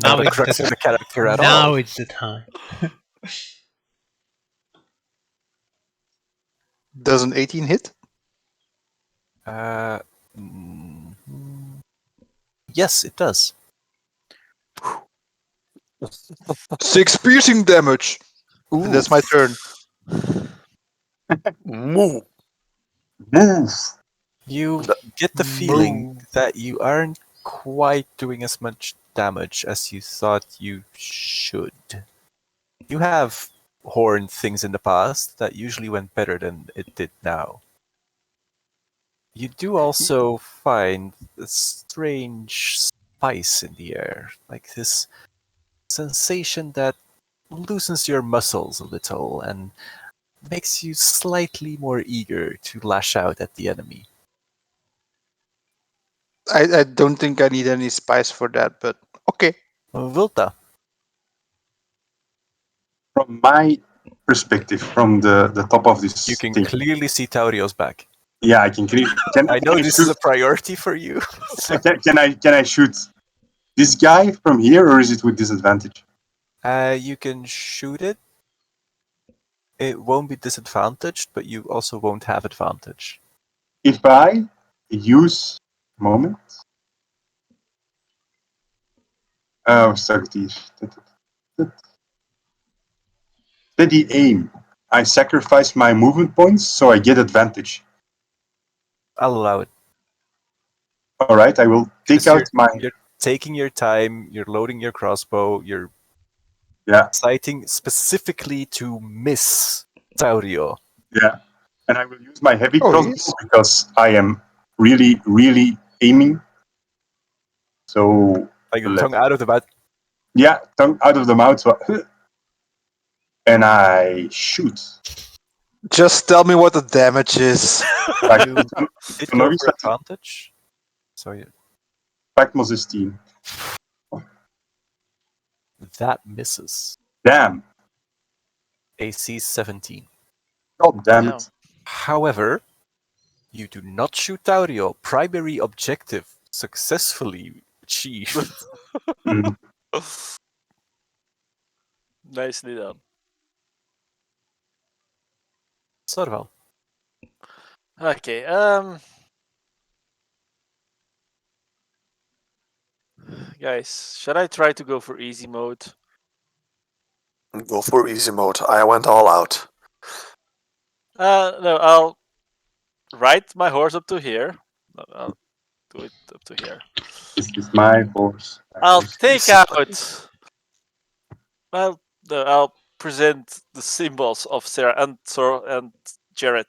Now a it's crux the of the character at now all. it's the time. Does an 18 hit? Uh, mm, yes, it does. 6 piercing damage. Ooh. That's my turn. Moo. Move! You The- get the feeling that you aren't quite doing as much damage as you thought you should. You have horned things in the past that usually went better than it did now. You do also find a strange spice in the air, like this sensation that loosens your muscles a little and makes you slightly more eager to lash out at the enemy. I don't think I need any spice for that, but okay. Vilta, From my perspective, from the top of this you can thing. clearly see Taurio's back. Yeah, I can clearly. I know this is a priority for you. so- Can I shoot this guy from here, or is it with disadvantage? You can shoot it. It won't be disadvantaged, but you also won't have advantage. If I use moment. Oh, sorry. Steady aim. I sacrifice my movement points, so I get advantage. I'll allow it. All right, I will take 'Cause out my. You're taking your time. You're loading your crossbow. You're Yeah, sighting specifically to miss Taurio. yeah, and I will use my heavy Oh, crossbow yes. because I am really, really aiming. So Like your left. tongue out of the mouth. Yeah, tongue out of the mouth, and I shoot. Just tell me what the damage is. You did go Nog for eens wat- advantage. So Pacmos is 10. that misses. Damn. AC 17. God damn Damn. it. However, you do not shoot Taurio. Primary objective successfully achieved. Mm. Nicely done. Sorval. Okay. Guys, should I try to go for easy mode? Go for easy mode. I went all out. No, I'll ride my horse up to here. No, I'll do it up to here. This is my horse. I'll take Easy. out. Well, no, I'll present the symbols of Sarah and Jared.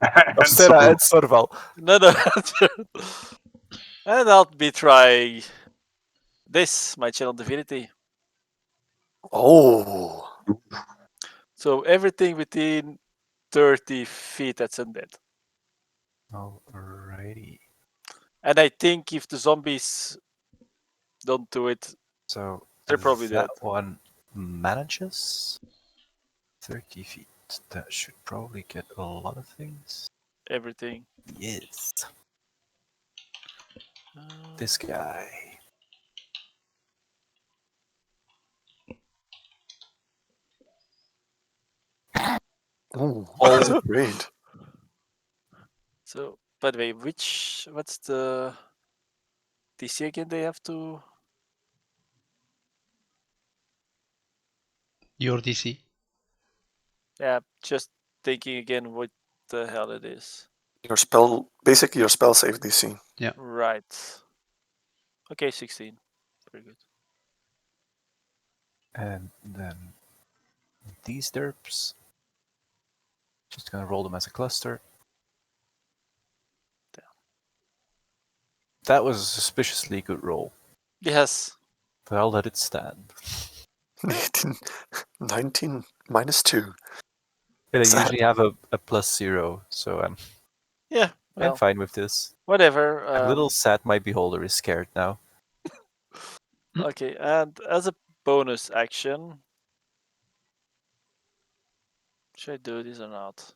And Sarah so- and Sorval. No, and I'll be trying this, my channel divinity. Oh. So everything within 30 feet that's undead. Alrighty. And I think if the zombies don't do it, So they're probably that dead. one manages 30 feet. That should probably get a lot of things. Everything. Yes. Uh, This guy. Ooh, Oh. that's great. So, by the way, what's the DC again they have to? Your DC. Yeah, just thinking again what the hell it is. Basically your spell save DC. Right. Okay, 16. Very good. And then these derps. Just gonna roll them as a cluster. Damn. That was a suspiciously good roll, Yes. but I'll let it stand. 19 minus 2. But I Sad. usually have a +0, so I'm Well, fine with this. whatever. I'm a little sad my beholder is scared now. Okay, and as a bonus action, should I do this or not?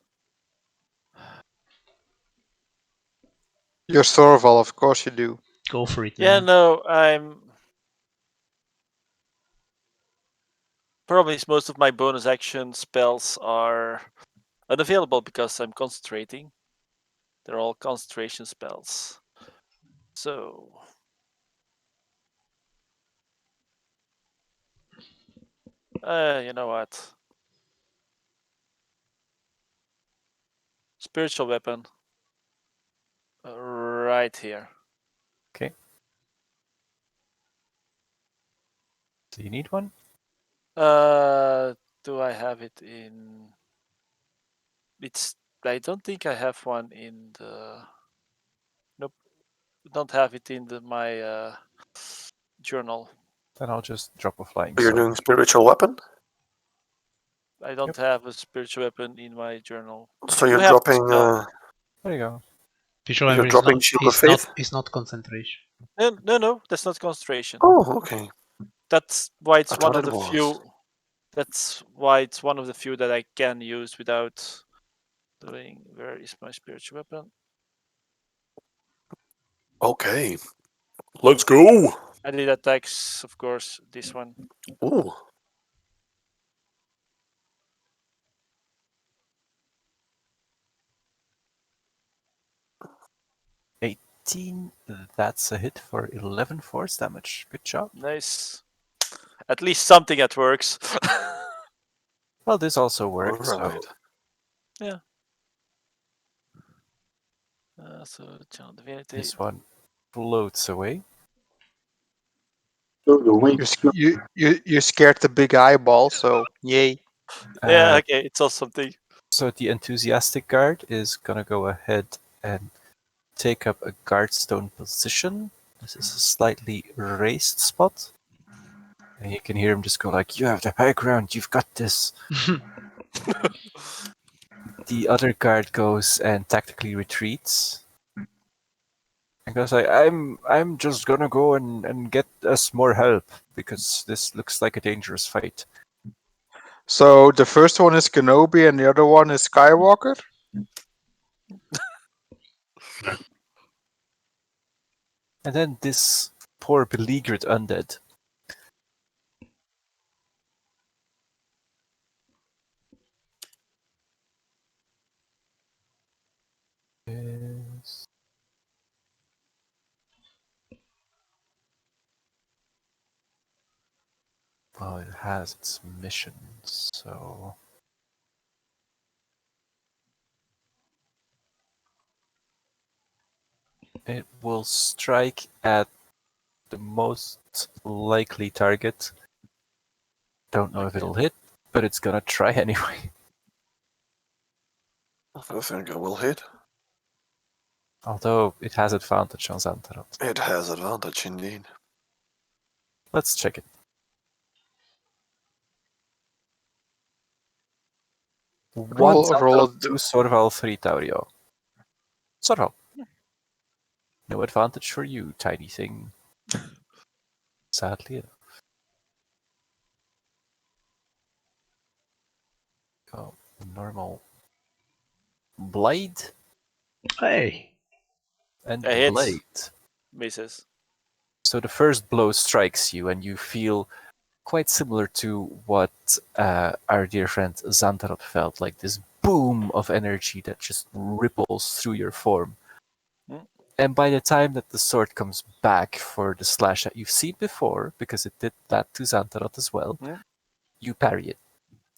You're Sorval, of course you do. Go for it, Yeah, man. no, I'm. Problem is, most of my bonus action spells are unavailable because I'm concentrating. They're all concentration spells. So. You know what? Spiritual weapon. Right here. Okay. Do you need one? Do I have it in? It's. I don't think I have one in the. Nope. Don't have it in my journal. Then I'll just drop a flying You're sword. doing spiritual weapon? I don't Yep. have a spiritual weapon in my journal. So You you're have dropping spell. There you go. Visual you're memory dropping Shield of Faith? is not concentration. No, that's not concentration. Oh, okay. That's why it's I one thought of it the was. few. That's why it's one of the few that I can use without doing. Where is my spiritual weapon? Okay. Let's go. I did attacks, of course. This one. Ooh. That's a hit for 11 force damage. Good job. Nice. At least something that works. Well, this also worked, Alright. so So channel divinity. this one floats away. So the way You scared the big eyeball, so yay. Yeah, Uh, okay, it's also something. So the enthusiastic guard is gonna go ahead and take up a guardstone position. This is a slightly raised spot. And you can hear him just go like, "You have the high ground, you've got this." The other guard goes and tactically retreats. And goes like, I'm just gonna go and get us more help because this looks like a dangerous fight. So the first one is Kenobi and the other one is Skywalker? And then this poor beleaguered undead. Is... Well, it has its missions, so... It will strike at the most likely target. Don't know if it'll hit, but it's gonna try anyway. I think it will hit. Although it has advantage on Xantaroth. It has advantage indeed. Let's check it. One Roll Xantaroth, it. two Sorval, three Taurio. Sorval. No advantage for you, tiny thing. Sadly enough. Oh, normal. Blade Hey. and A hit. blade. Misses. So the first blow strikes you, and you feel quite similar to what our dear friend Xantaroth felt, like this boom of energy that just ripples through your form. Mm. And by the time that the sword comes back for the slash that you've seen before, because it did that to Xantaroth as well, Mm. you parry it.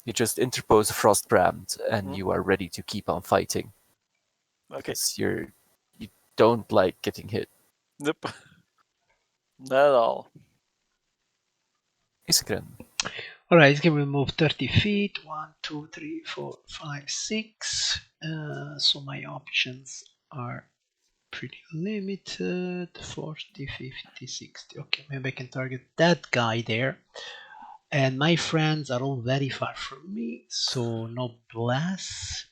You just interpose a frost brand, and Mm. you are ready to keep on fighting. Okay. Because you don't like getting hit. Nope. Not at all. Iskren. Alright, it's gonna move 30 feet. 1, 2, 3, 4, 5, 6. So my options are pretty limited. 40, 50, 60. Okay, maybe I can target that guy there. And my friends are all very far from me, so no bless.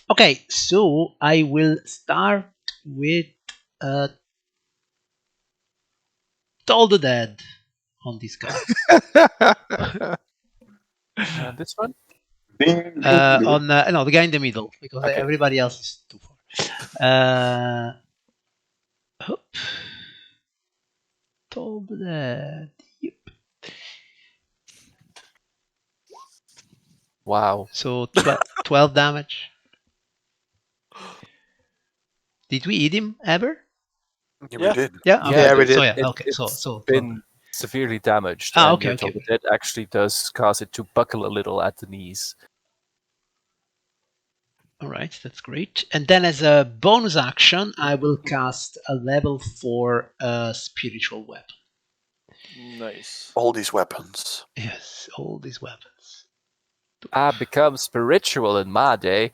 Okay, so I will start with Toll the Dead on this guy. This one? Ding, ding, ding. On no, the guy in the middle, because Okay. everybody else is too far. Oh, Toll the Dead. Yep. Wow. So 12 damage. Did we eat him ever? Yeah, Yeah. we did. Yeah. Okay. Yeah, we So did. yeah. Okay. So It's 12. been severely damaged, Ah. and Okay. your Okay. Total Dead actually does cause it to buckle a little at the knees. All right, that's great. And then as a bonus action, I will cast a level 4 spiritual weapon. Nice. All these weapons. Yes, all these weapons. I become spiritual in my day.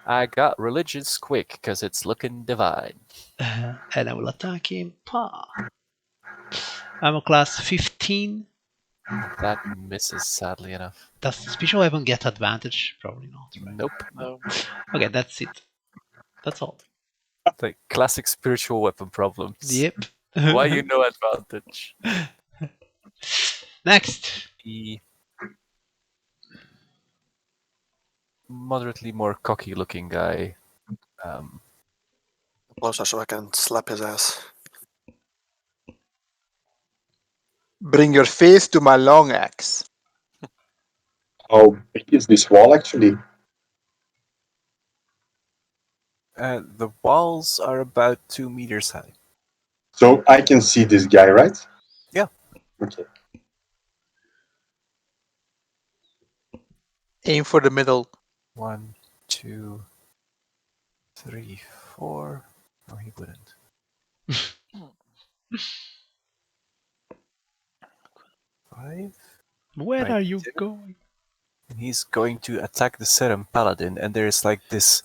I got religious quick because it's looking divine. And I will attack him. Pa. I'm a class 15. That misses, sadly enough. Does the special weapon get advantage? Probably not, right? Nope. No. Okay, that's it. That's all. The classic spiritual weapon problems. Yep. Why you no advantage? Next. The moderately more cocky looking guy. Closer so I can slap his ass. Bring your face to my long axe. How big is this wall actually? The walls are about 2 meters high. So I can see this guy, right? Yeah. Okay. Aim for the middle. 1, 2, 3, 4. No, he wouldn't. 5. Where Right, are you two. going? And he's going to attack the Serum Paladin, and there's like this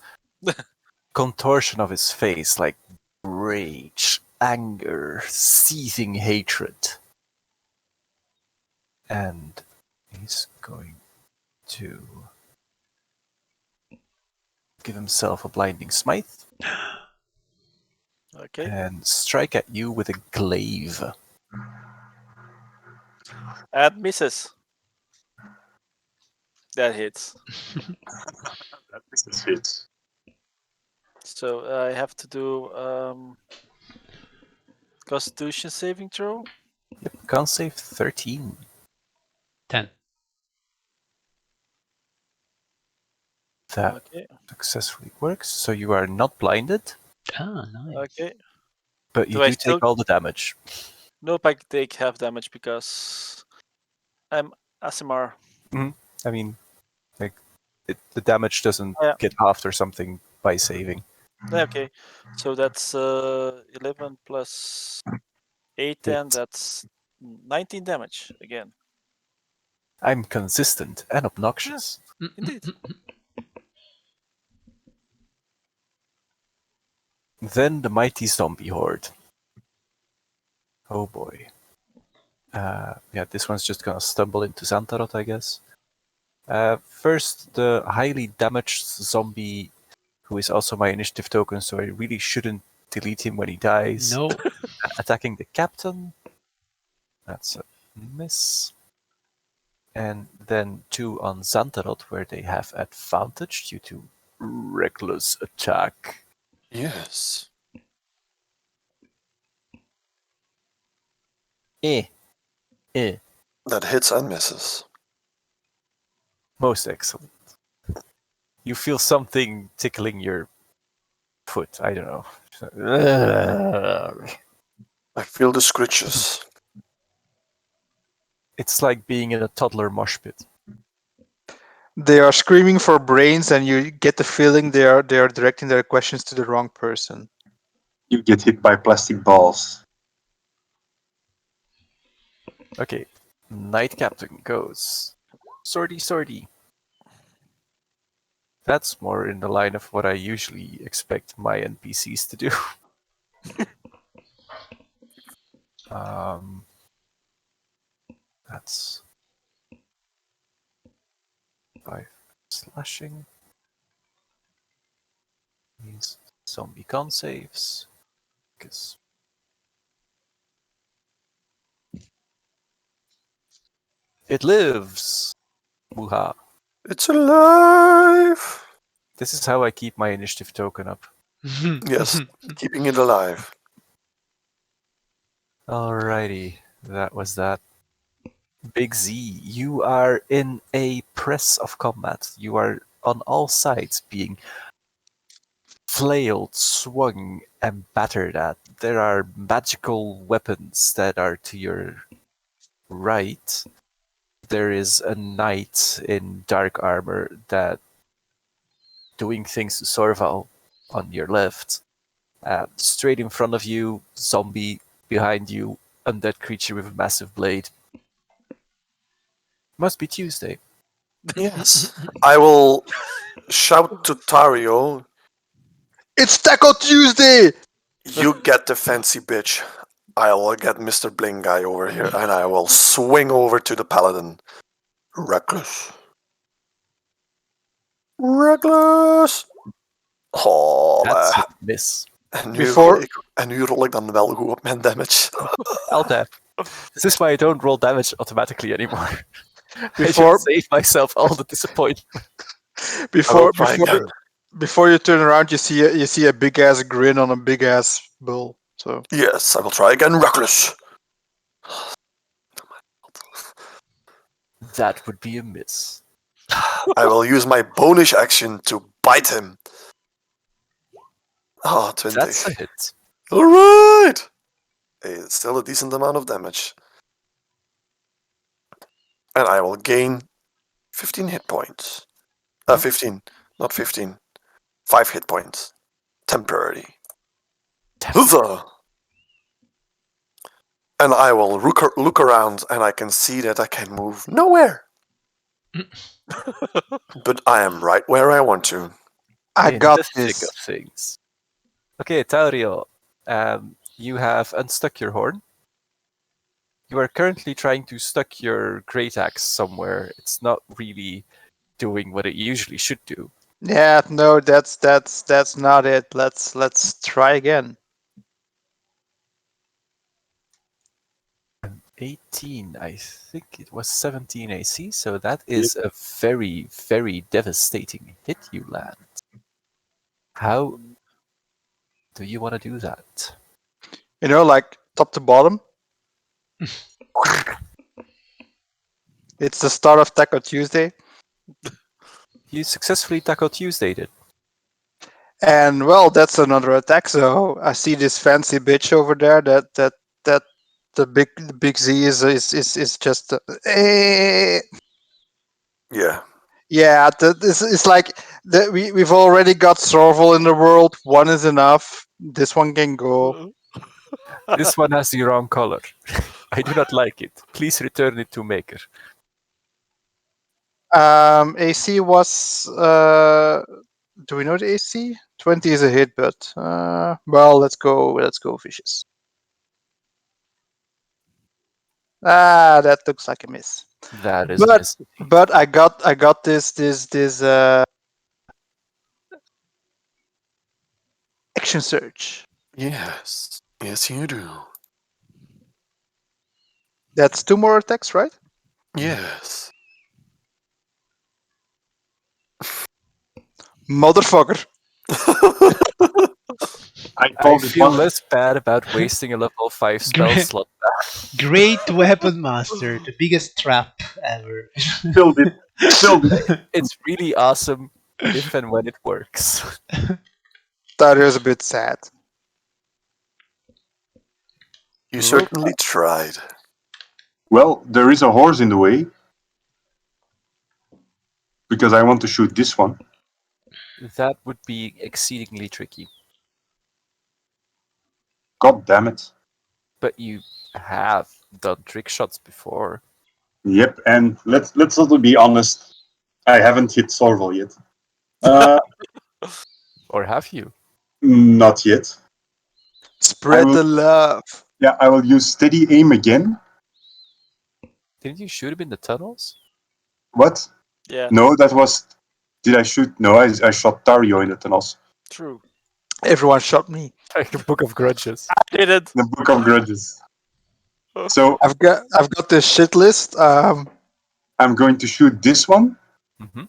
contortion of his face, like rage, anger, seething hatred. And he's going to give himself a blinding smite Okay. and strike at you with a glaive. And misses. That hits. This is it. So I have to do Constitution saving throw. Yep, con save 13. 10. That Okay. successfully works, so you are not blinded, Ah, nice. Okay. but you Do I do still? take all the damage. Nope, I take half damage because I'm ASMR. I mean, like, the damage doesn't Yeah. get halved or something by saving. Okay. So that's 11 plus 8, and that's 19 damage again. I'm consistent and obnoxious. Indeed. Then the mighty zombie horde. Oh boy. Yeah, this one's just gonna stumble into Xantarot, I guess. First, the highly damaged zombie, who is also my initiative token, so I really shouldn't delete him when he dies. No. Attacking the captain. That's a miss. And then 2 on Xantarot, where they have advantage due to reckless attack. Yes. Eh. That hits and misses. Most excellent. You feel something tickling your foot. I don't know. I feel the scritches. It's like being in a toddler mosh pit. They are screaming for brains, and you get the feeling they are directing their questions to the wrong person. You get hit by plastic balls. Okay. Knight Captain goes. Swordy, swordy. That's more in the line of what I usually expect my NPCs to do. That's 5 slashing. Means zombie con saves. Because it lives! Muha. It's alive! This is how I keep my initiative token up. Yes, keeping it alive. Alrighty, that was that. Big Z, you are in a press of combat. You are on all sides being flailed, swung, and battered at. There are magical weapons that are to your right. There is a knight in dark armor that doing things to Sorval on your left. Straight in front of you, zombie behind you, undead creature with a massive blade. Must be Tuesday. Yes. I will shout to Tario, It's Taco Tuesday! you get the fancy bitch. I will get Mr. Bling guy over here, and I will swing over to the paladin. Reckless. Reckless! Oh, That's a miss. en nu rol ik dan wel goed op mijn damage. I'll tap. This is why I don't roll damage automatically anymore. I Before just save myself all the disappointment. before try before, again. before you turn around, you see a big ass grin on a big ass bull. So Yes, I will try again. Reckless. That would be a miss. I will use my bonus action to bite him. Oh, 20. That's a hit. Alright! Hey, it's still a decent amount of damage. And I will gain 15 hit points. 15, not 15. 5 hit points. Temporary. Huzzah! And I will look around and I can see that I can move nowhere. But I am right where I want to. I In got the thick this. of things. Okay, Taurio, you have unstuck your horn. You are currently trying to stuck your great axe somewhere. It's not really doing what it usually should do. Yeah, no, that's not it. Let's try again. 18, I think it was 17 AC, so that is a very, very devastating hit you land. How do you want to do that? You know, like top to bottom. It's the start of Taco Tuesday, You successfully Taco Tuesdayed it. and well, that's another attack. So I see this fancy bitch over there. That the big Z is just. Yeah. Yeah, it's like we've already got Sorval in the world. One is enough. This one can go. This one has the wrong color. I do not like it. Please return it to maker. AC was. Do we know the AC? 20 is a hit, but well, let's go vicious. Ah, that looks like a miss. That is a miss. But I got this action surge. Yes. Yes, you do. That's 2 more attacks, right? Yes. Motherfucker. I I called it feel one. less bad about wasting a level 5 spell Great. slot. Great weapon master, the biggest trap ever. Filled it. Filled it. It's really awesome if and when it works. That is a bit sad. You Look. certainly tried. Well, there is a horse in the way. Because I want to shoot this one. That would be exceedingly tricky. God damn it. But you have done trick shots before. Yep, and let's also be honest. I haven't hit Sorval yet. Or have you? Not yet. Spread the love. Yeah, I will use steady aim again. Didn't you shoot him in the tunnels? What? Yeah, No, that was. Did I shoot? No, I shot Dario in the tunnels. true. Everyone shot me. Like a book of grudges. I did it. The Book of Grudges. So I've got this shit list. I'm going to shoot this one Mm-hmm.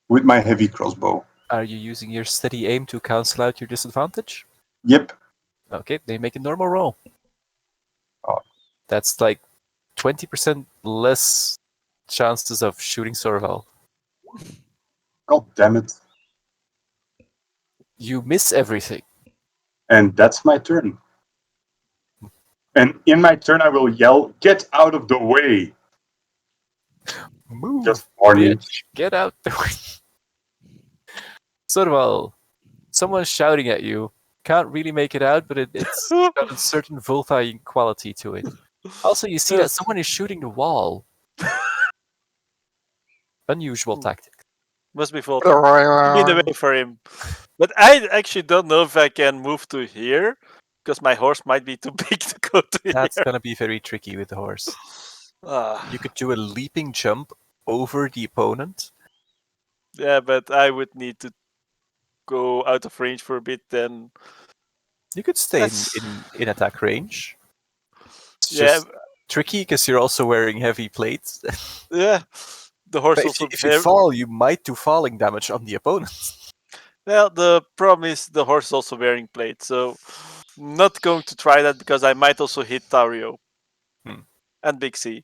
with my heavy crossbow. Are you using your steady aim to cancel out your disadvantage? Yep. Okay, they make a normal roll. Oh. That's like 20% less chances of shooting Sorval. God damn it. You miss everything. And that's my turn. And in my turn, I will yell, "Get out of the way!" Move, Just warning. bitch. Get out the way. Sorval, someone's shouting at you. Can't really make it out, but it's got a certain Voltaic quality to it. Also, you see that someone is shooting the wall. Unusual tactic. Must be fault. In the way for him. But I actually don't know if I can move to here because my horse might be too big to go to That's here. gonna be very tricky with the horse. Ah, You could do a leaping jump over the opponent. yeah, but I would need to go out of range for a bit then. You could stay That's- in attack range. It's Yeah, just tricky because you're also wearing heavy plates. yeah. The horse But also if you fall, you might do falling damage on the opponent. Well, the problem is the horse is also wearing plates, so not going to try that because I might also hit Tario and Big C.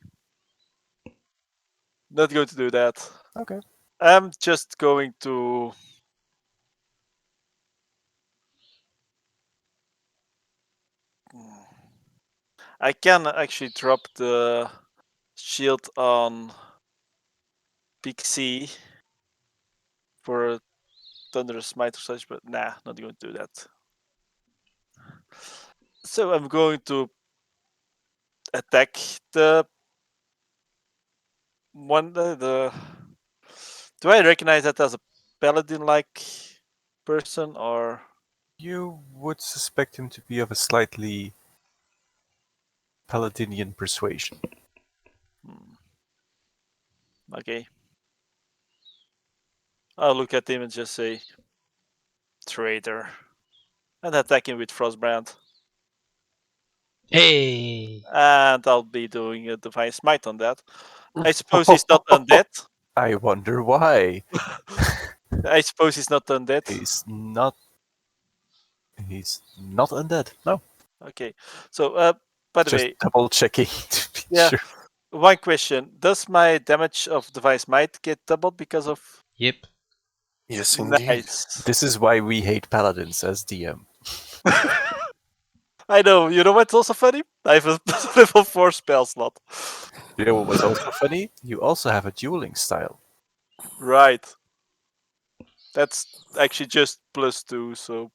Not going to do that. Okay. I'm just going to. I can actually drop the shield on Big C for a Thunderous Smite or such, but nah, not going to do that. So I'm going to attack the one. The do I recognize that as a paladin-like person or? You would suspect him to be of a slightly Paladinian persuasion. Okay. I'll look at him and just say, traitor. And attack him with Frostbrand. Hey! And I'll be doing a Divine Smite on that. I suppose he's not undead. I wonder why. I suppose he's not undead. He's not. He's not undead. No. Okay. So, by the Just way, double checking to be yeah. sure. One question: does my damage of Divine Smite get doubled because of? Yep. Yes, indeed. Nice. This is why we hate paladins as DM. I know. You know what's also funny? I have a level 4 spell slot. You know what was also funny? You also have a dueling style. Right. That's actually just +2, so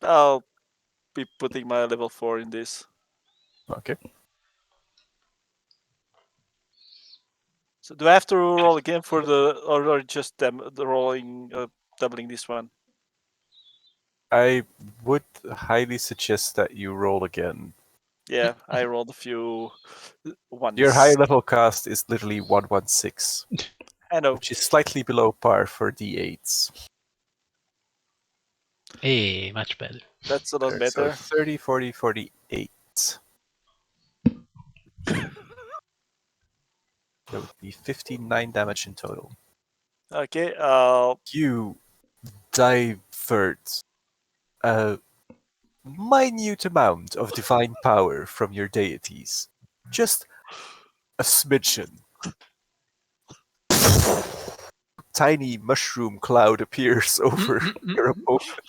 I'll be putting my level 4 in this. Okay. So do I have to roll again for the, or just the rolling, doubling this one? I would highly suggest that you roll again. Yeah, I rolled a few ones. Your high level cast is literally 116, I know. which is slightly below par for D8s. Hey, much better. That's a lot So better. 30, 40, 48. That would be 59 damage in total. Okay, You divert a minute amount of divine power from your deities. Just a smidgen. Tiny mushroom cloud appears over your opponent.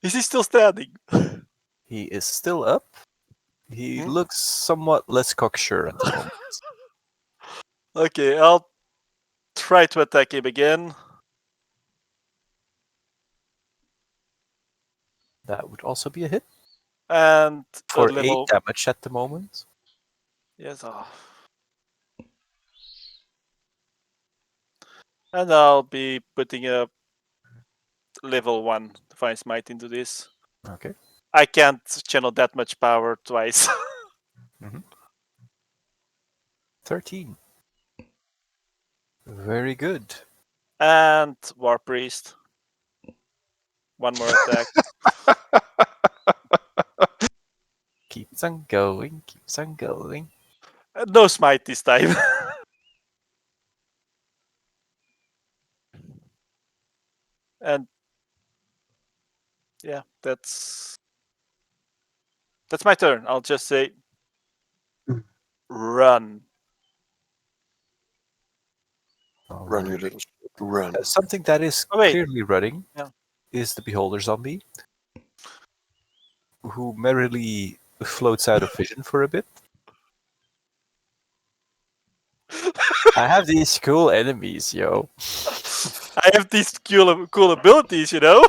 is he still standing? He is still up. He Hmm? looks somewhat less cocksure at the moment. Okay, I'll try to attack him again. That would also be a hit And for a level. 8 damage at the moment. Yes. And I'll be putting a level 1 Divine Smite into this. Okay. I can't channel that much power twice. 13. Very good. And War Priest. One more attack. Keeps on going, keeps on going. No smite this time. And yeah, that's my turn. I'll just say run. Run, you little shit, run. Something that is Oh, wait. clearly running Yeah. is the Beholder zombie, who merrily floats out of vision for a bit. I have these cool enemies, yo. I have these cool abilities, you know?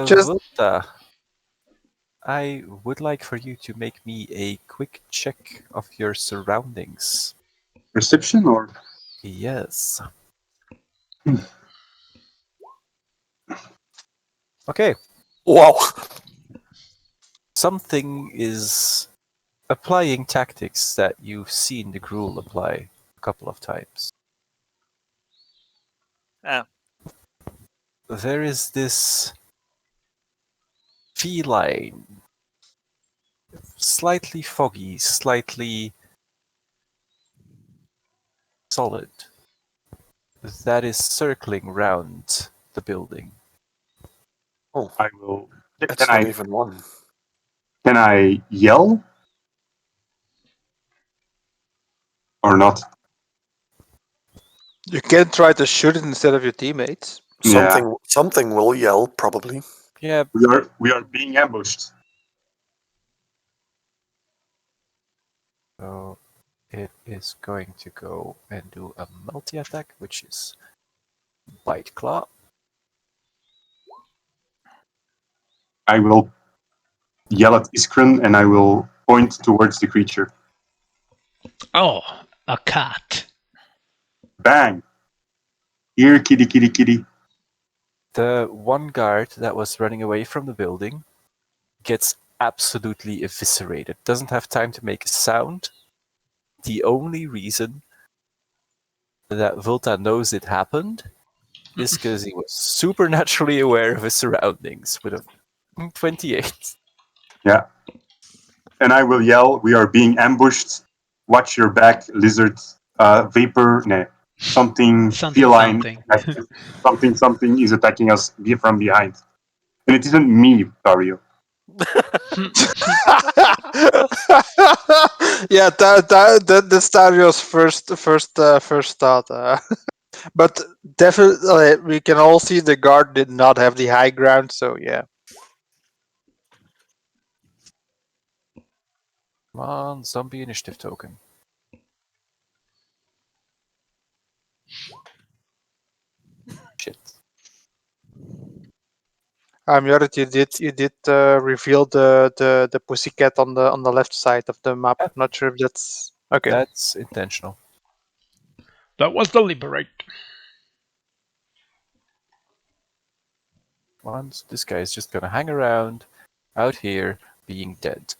Just- Wulta, I would like for you to make me a quick check of your surroundings. Perception or Yes. Okay. Wow. Something is applying tactics that you've seen the Gruul apply a couple of times. Ah, There is this feline, slightly foggy, slightly solid, that is circling round the building. Oh, I will. it's not even one. Can I yell or not? You can try to shoot it instead of your teammates. Yeah. Something will yell, probably. Yeah, We are being ambushed. so it is going to go and do a multi-attack, which is Bite Claw. I will yell at Iskren and I will point towards the creature. Oh, a cat. Bang! Here, kitty, kitty, kitty. The one guard that was running away from the building gets absolutely eviscerated. Doesn't have time to make a sound. The only reason that Volta knows it happened is because he was supernaturally aware of his surroundings with a 28. Yeah. And I will yell, "We are being ambushed. Watch your back, lizard, vapor, nah, something feline, something. something is attacking us from behind." And it isn't me, Dario. Yeah, that's Dario's first thought. But definitely, we can all see the guard did not have the high ground. So yeah. Come on, zombie initiative token. Shit. Jorrit, you did reveal the pussycat on the left side of the map. Yeah. Not sure if that's okay. That's intentional. That was deliberate. Once this guy is just gonna hang around out here being dead.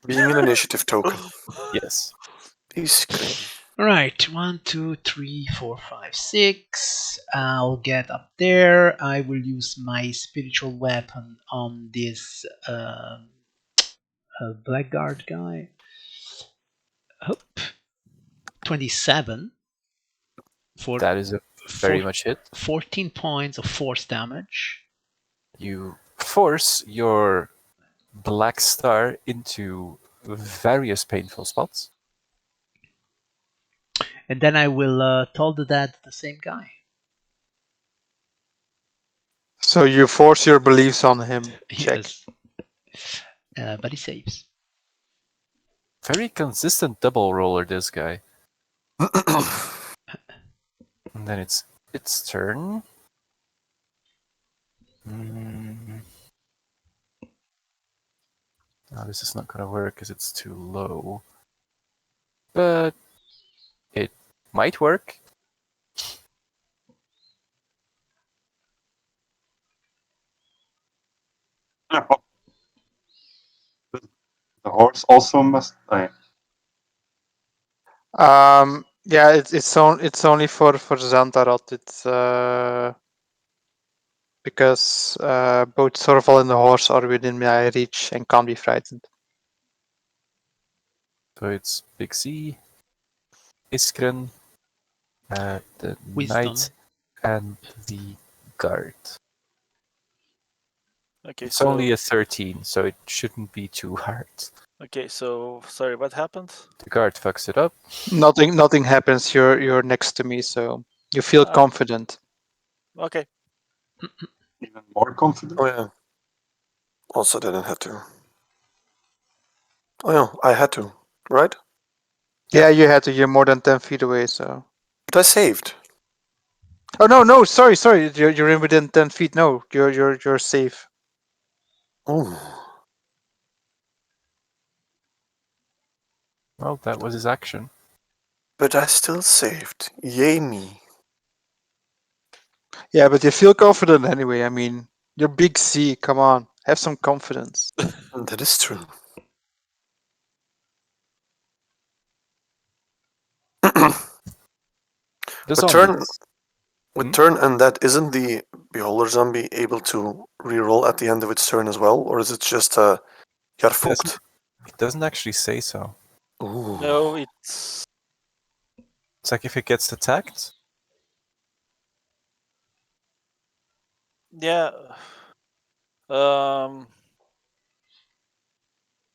Being an initiative token. Yes. Basically. Right, 1, 2, 3, 4, 5, 6. I'll get up there. I will use my spiritual weapon on this blackguard guy. Hope 27 for That is a very much hit. 14 points of force damage. You force your black star into various painful spots. And then I will toll the dead the same guy. So you force your beliefs on him. Check. Yes. But he saves. Very consistent double roller, this guy. And then it's its turn. No, this is not gonna work because it's too low. But it might work. The horse also must. Yeah, it's only for Xantarot. It's because both Sorval and the horse are within my reach and can't be frightened. So it's Big C, Iskren, the Wisdom. knight, and the guard. Okay, It's so only a 13, so it shouldn't be too hard. okay, so sorry, what happened? The guard fucks it up. Nothing happens. You're next to me, so you feel confident. Okay. Even more confident. Oh yeah. Also didn't have to. Oh yeah, I had to, right? Yeah, you had to. You're more than 10 feet away, so. But I saved. Oh no! Sorry. You're in within 10 feet. No, you're safe. Oh. Well, that was his action. But I still saved. Yay me. Yeah, but you feel confident anyway. I mean, you're Big C. Come on, have some confidence. That is true. The With turn and that, isn't the beholder zombie able to reroll at the end of its turn as well, or is it just Jarfukt? It doesn't actually say so. Ooh. No, it's It's like if it gets attacked. yeah.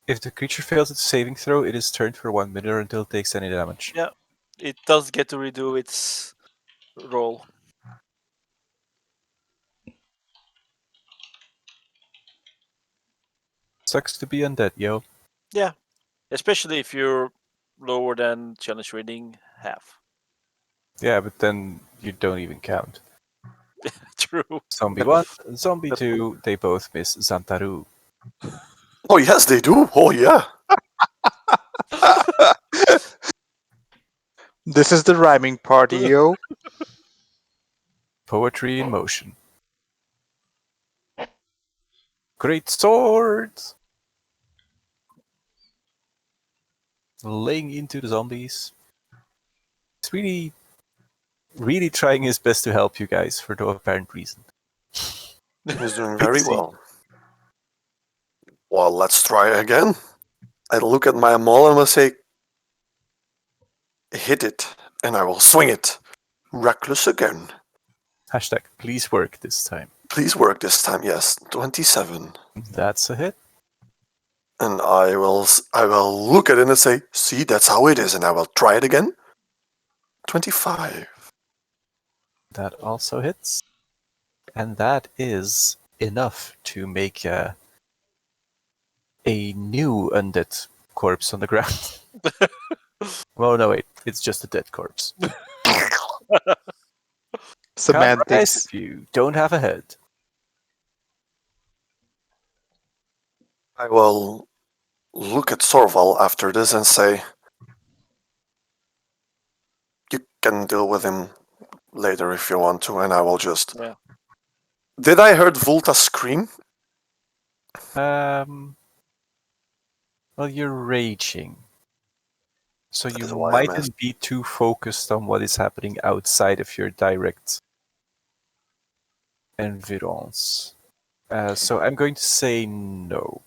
If the creature fails its saving throw, it is turned for 1 minute or until it takes any damage. Yeah, it does get to redo its roll. Sucks to be undead, yo. Yeah, especially if you're lower than challenge rating half. Yeah, but then you don't even count. True. Zombie 1, Zombie 2, they both miss Zantaru. Oh yes, they do. Oh yeah. This is the rhyming party, yo. Poetry in motion. Great swords! laying into the zombies. He's really, really trying his best to help you guys for no apparent reason. He's doing Big very C. well. Well, let's try again. I look at my maul and I say, hit it, and I will swing it. Reckless again. Hashtag, please work this time. Please work this time. Yes, 27. That's a hit. And I will look at it and say, see, that's how it is, and I will try it again. 25. That also hits. And that is enough to make a new undead corpse on the ground. Well, no, wait. It's just a dead corpse. Semantics. Guys, if you don't have a head. I will look at Sorval after this and say, you can deal with him later if you want to, and I will just... Yeah. Did I heard Volta scream? Well, you're raging. So That you is why I'm mightn't be too focused on what is happening outside of your direct environs. So I'm going to say no.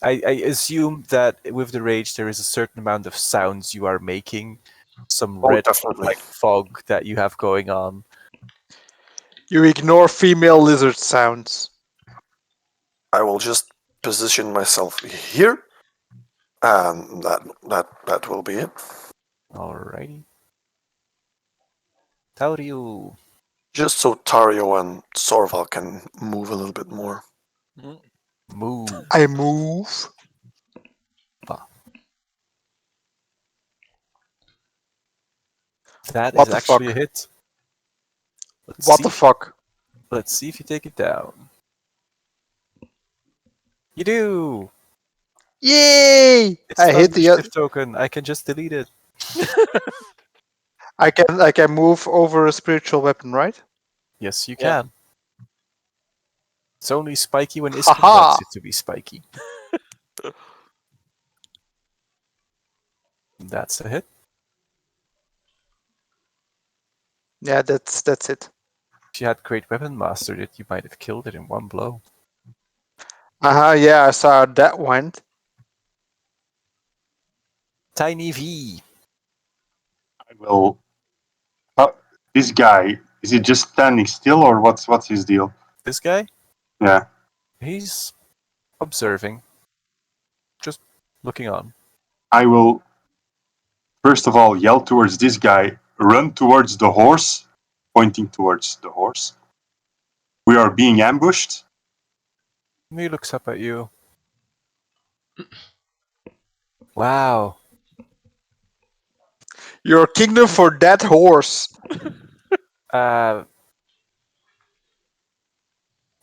I assume that with the rage there is a certain amount of sounds you are making, some Oh, red definitely. like fog that you have going on. You ignore female lizard sounds. I will just position myself here, and that will be it. Alrighty. Tauriu. Just so Tario and Sorval can move a little bit more. Move. I move. That What is the actually fuck? a hit. Let's What see. the fuck? Let's see if you take it down. You do! Yay! It's I not hit a the. shift token. I can just delete it. I can move over a spiritual weapon, right? Yes, you Yeah. can. It's only spiky when Iskin Haha! wants it to be spiky. That's a hit. Yeah, that's it. If you had Great Weapon mastered it, you might have killed it in one blow. Yeah, I saw how that went. Tiny V. I will. This guy, is he just standing still, or what's his deal? This guy? Yeah. He's observing. Just looking on. I will first of all yell towards this guy, run towards the horse, pointing towards the horse. We are being ambushed. He looks up at you. Wow. Your kingdom for that horse.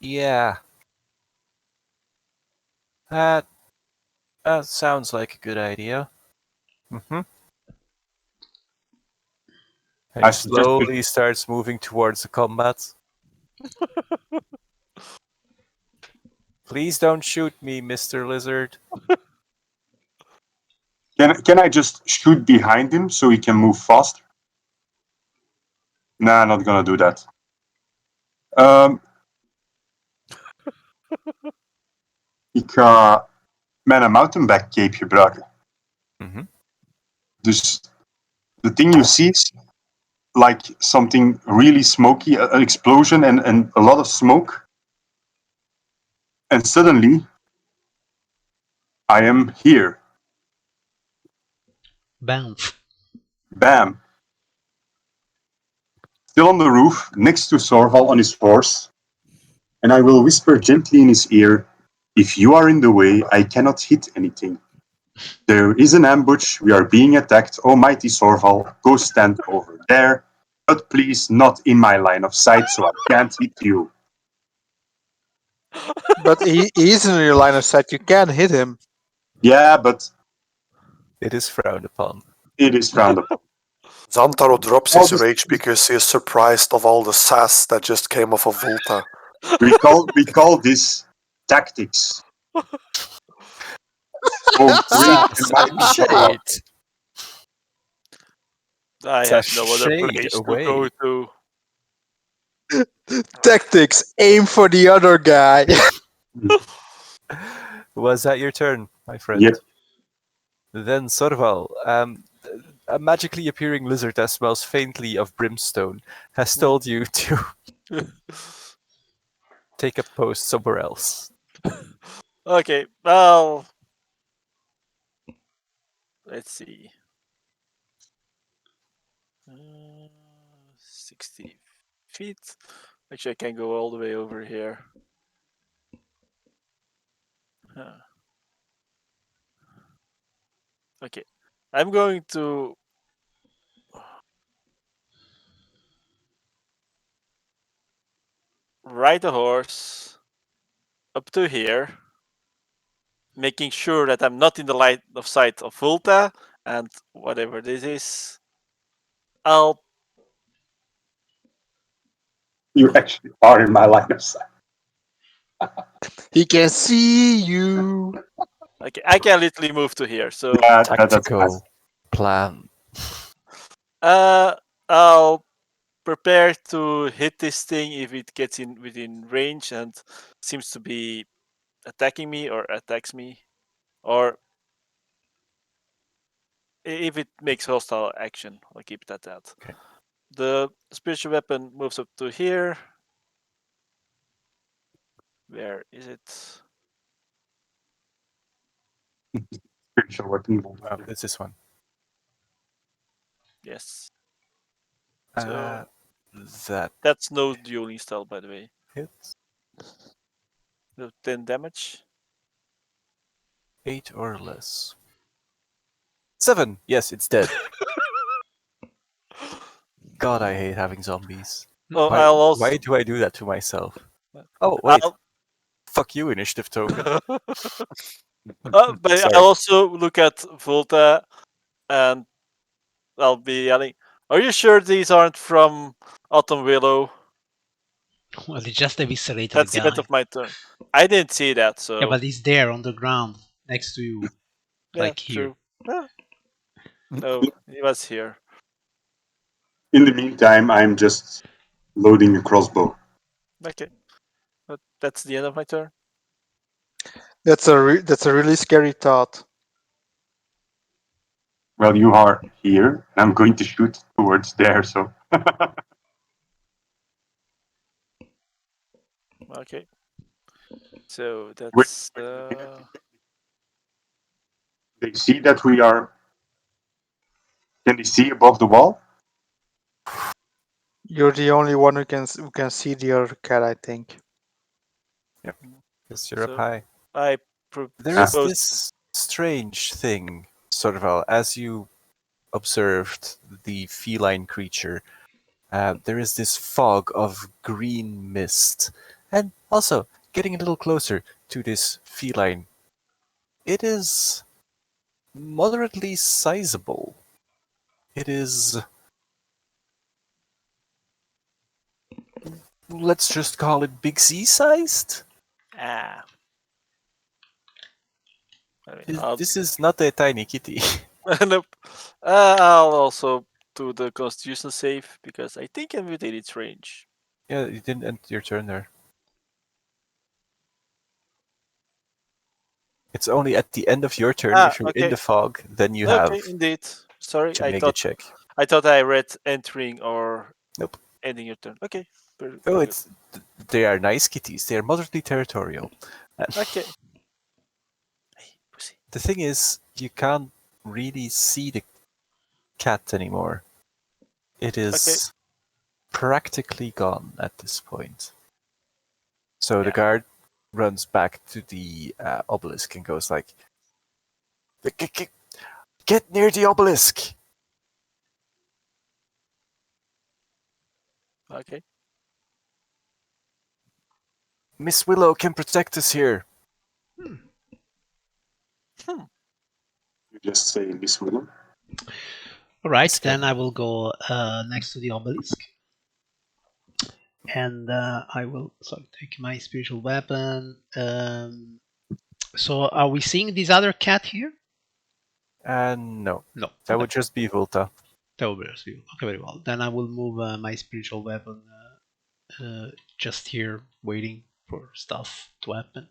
Yeah. That sounds like a good idea. Mm-hmm. And I he suggest slowly starts moving towards the combat. Please don't shoot me, Mr. Lizard. Can I just shoot behind him so he can move faster? Nah, not gonna do that. Ik ga mijn mountainbike cape gebruiken. Mhm. Dus the thing you see is like something really smoky, an explosion and a lot of smoke. And suddenly, I am here. Bounce. Bam. Still on the roof, next to Sorval on his horse. And I will whisper gently in his ear, if you are in the way, I cannot hit anything. There is an ambush, we are being attacked. Oh, mighty Sorval, go stand over there. But please, not in my line of sight, so I can't hit you. But he's in your line of sight. You can't hit him. Yeah, but It is frowned upon. it is frowned upon. Zantaro drops All his this- rage because he is surprised of all the sass that just came off of Volta. We call this tactics. Oh, great! Same shade. I have no other Shade place away. to go to. Tactics: aim for the other guy. Was that your turn, my friend? Yep. Then Sorval, a magically appearing lizard that smells faintly of brimstone, has told you to take a post somewhere else. Okay, well, let's see. 60 feet. Actually, I can go all the way over here. Huh. Okay, I'm going to ride a horse up to here, making sure that I'm not in the line of sight of Volta and whatever this is. I'll You actually are in my line of sight. He can see you. okay, I can literally move to here. So That's Tactical plan. I'll prepare to hit this thing if it gets in within range and seems to be attacking me or attacks me, or if it makes hostile action. I'll keep it at that. Okay. The spiritual weapon moves up to here. Where is it? spiritual weapon. It's this one. Yes. Uh, So that that's no dueling style, by the way. hits. No 10 damage. 8 or less. 7! Yes, it's dead. God, I hate having zombies. Oh, Why, I'll also. why do I do that to myself? Oh, wait. Fuck you, initiative token. But Sorry. I'll also look at Volta and I'll be yelling, "Are you sure these aren't from Autumn Willow?" Well, they just eviscerated That's the the end guy. of my turn. I didn't see that, so. Yeah, but he's there on the ground next to you, yeah, like here. true. No, he was here. In the meantime, I'm just loading a crossbow. Okay, but that's the end of my turn. That's a really scary thought. Well, you are here, and I'm going to shoot towards there, so. Okay, so Wait, that's. They see that we are. Can they see above the wall? You're the only one who can see the other cat, I think. Yes, you're up So high. I There is propose. this strange thing, sort of, as you observed the feline creature, there is this fog of green mist. And also, getting a little closer to this feline, it is moderately sizable. It is, let's just call it Big C sized. Ah. I mean, This is not a tiny kitty. nope. I'll also do the Constitution save because I think I'm within its range. Yeah, you didn't end your turn there. It's only at the end of your turn, if you're in Okay. the fog, then you Okay, have indeed. Sorry, to I make a thought check. I read entering or Nope. ending your turn. Okay. Very, Oh, very good. they are nice kitties. They are moderately territorial. Okay. Hey, pussy. The thing is, you can't really see the cat anymore. It is practically gone at this point. So the Yeah. guard runs back to the obelisk and goes like, "Get near the obelisk!" Okay. Miss Willow can protect us here. You just say Miss Willow. All right, Yes, then Ken. I will go next to the obelisk, and I will take my spiritual weapon. So are we seeing this other cat here? No. No. That Okay. would just be Volta. That will be okay, very well. Then I will move my spiritual weapon just here, waiting for stuff to happen.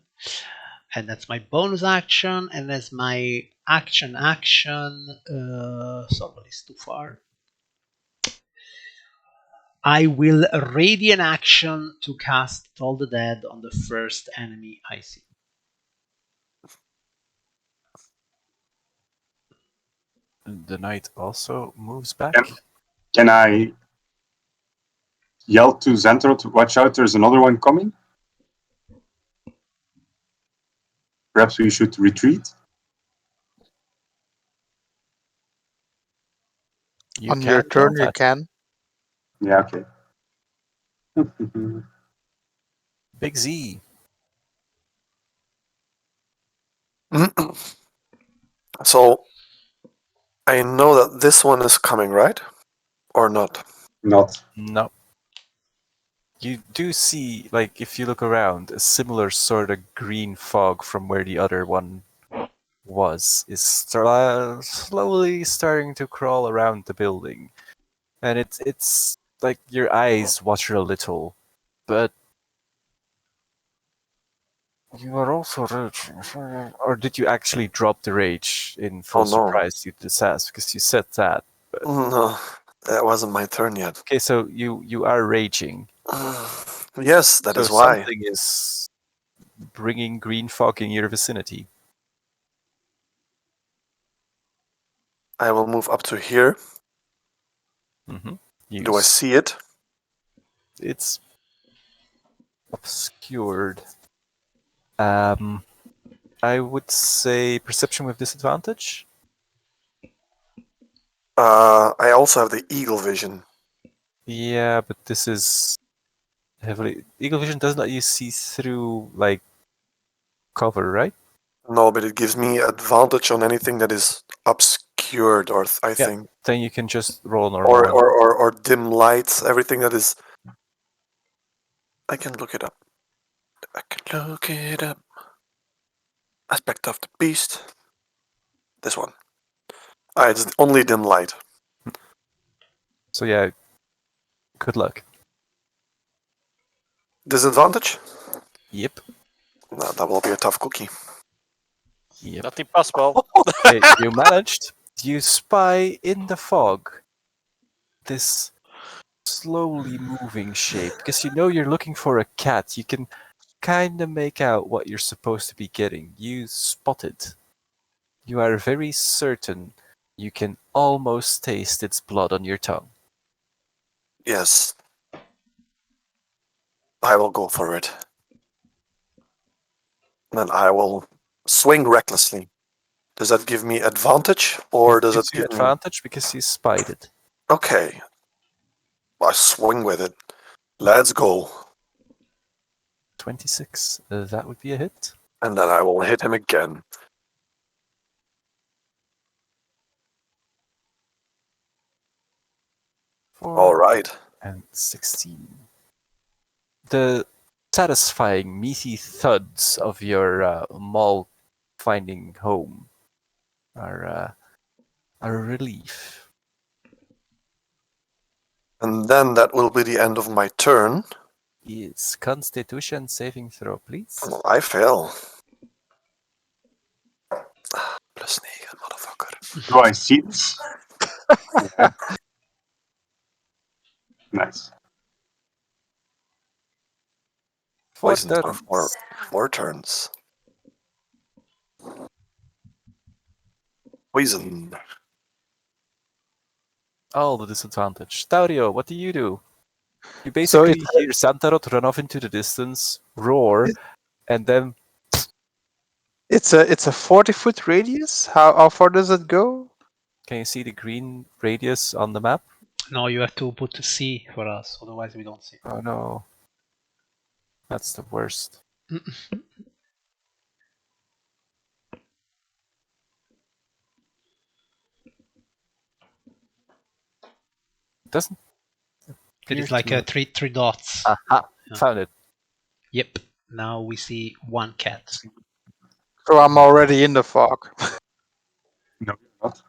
And that's my bonus action, and that's my action. Sorry, it's too far. I will radiant action to cast Toll the Dead on the first enemy I see. The knight also moves back. Can I yell to Xantro to watch out? There's another one coming. Perhaps we should retreat. You On can your turn, yell you that. can. Yeah, okay. Big Z. So I know that this one is coming, right? Or not? Not. No. You do see, like, if you look around, a similar sort of green fog from where the other one was is slowly starting to crawl around the building. And it's like your eyes water a little, but you are also raging. Or did you actually drop the rage in full Oh, no. surprise due to the sass? Because you said that. No, that wasn't my turn yet. Okay, so you are raging. Yes, that So is why. something is bringing green fog in your vicinity. I will move up to here. Mm-hmm. Do I see it? It's obscured. I would say perception with disadvantage. I also have the eagle vision. Yeah, but this is heavily. Eagle vision doesn't let you see through like cover, right? No, but it gives me advantage on anything that is obscured, or I think, Then you can just roll normal. or dim lights. Everything that is. I can look it up. I can look it up. Aspect of the beast. This one. It's only dim light. So yeah, good luck. Disadvantage? Yep. No, that will be a tough cookie. Yep. Not impossible. Okay, you managed. You spy in the fog this slowly moving shape because you know you're looking for a cat. You can kind of make out what you're supposed to be getting. You spot it. You are very certain you can almost taste its blood on your tongue. Yes. I will go for it. Then I will swing recklessly. Does that give me advantage, or does it Gives you give me... advantage because you spied it. Okay. I swing with it. Let's go. 26. That would be a hit. And then I will hit him again. All right. And 16. The satisfying meaty thuds of your maul finding home are a relief. And then that will be the end of my turn. Is Constitution saving throw, please? Oh, I fail. Plus 9, motherfucker. Do I see this? Yeah. Nice. Fourth Poison turn. for 4 turns. Poison. All the disadvantage. Taurio, what do? You basically hear Santarot run off into the distance, roar, and then It's a 40-foot radius. How far does it go? can you see the green radius on the map? No, you have to put C for us, otherwise we don't see. Oh no. That's the worst. Doesn't It is appear like to- three dots. Aha, Yeah. found it. Yep. Now we see one cat. So I'm already in the fog. No, you're not.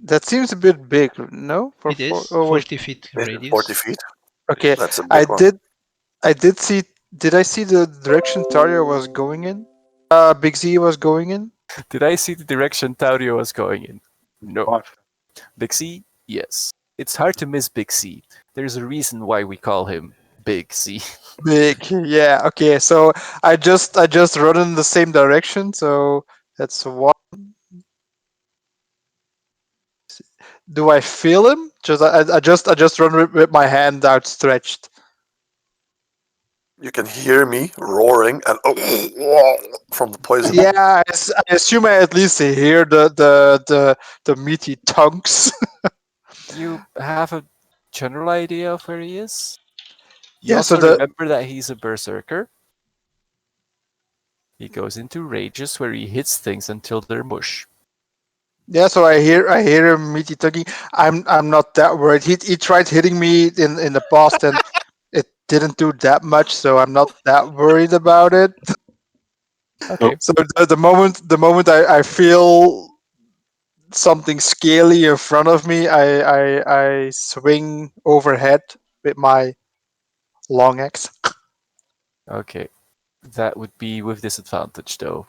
That seems a bit big, no? It is Oh wait. 40 feet Yeah, 40 radius. feet. Okay, That's a I big one. did see. Did I see the direction Tario was going in? Big Z was going in. Did I see the direction Taurio was going in? No. Oh, Big C? Yes. It's hard to miss Big C. There's a reason why we call him Big C. Big, yeah. Okay, so I just run in the same direction. So that's one. Do I feel him? I just run with my hand outstretched. You can hear me roaring and from the poison. Yeah, I assume I at least hear the meaty tongues. You have a general idea of where he is? You Yeah, so also the remember that he's a berserker. He goes into rages where he hits things until they're mush. yeah, so I hear him meaty tonguing. I'm not that worried. He tried hitting me in the past and it didn't do that much, so I'm not that worried about it. Okay. So the moment I feel something scaly in front of me, I swing overhead with my long axe. Okay. That would be with disadvantage, though.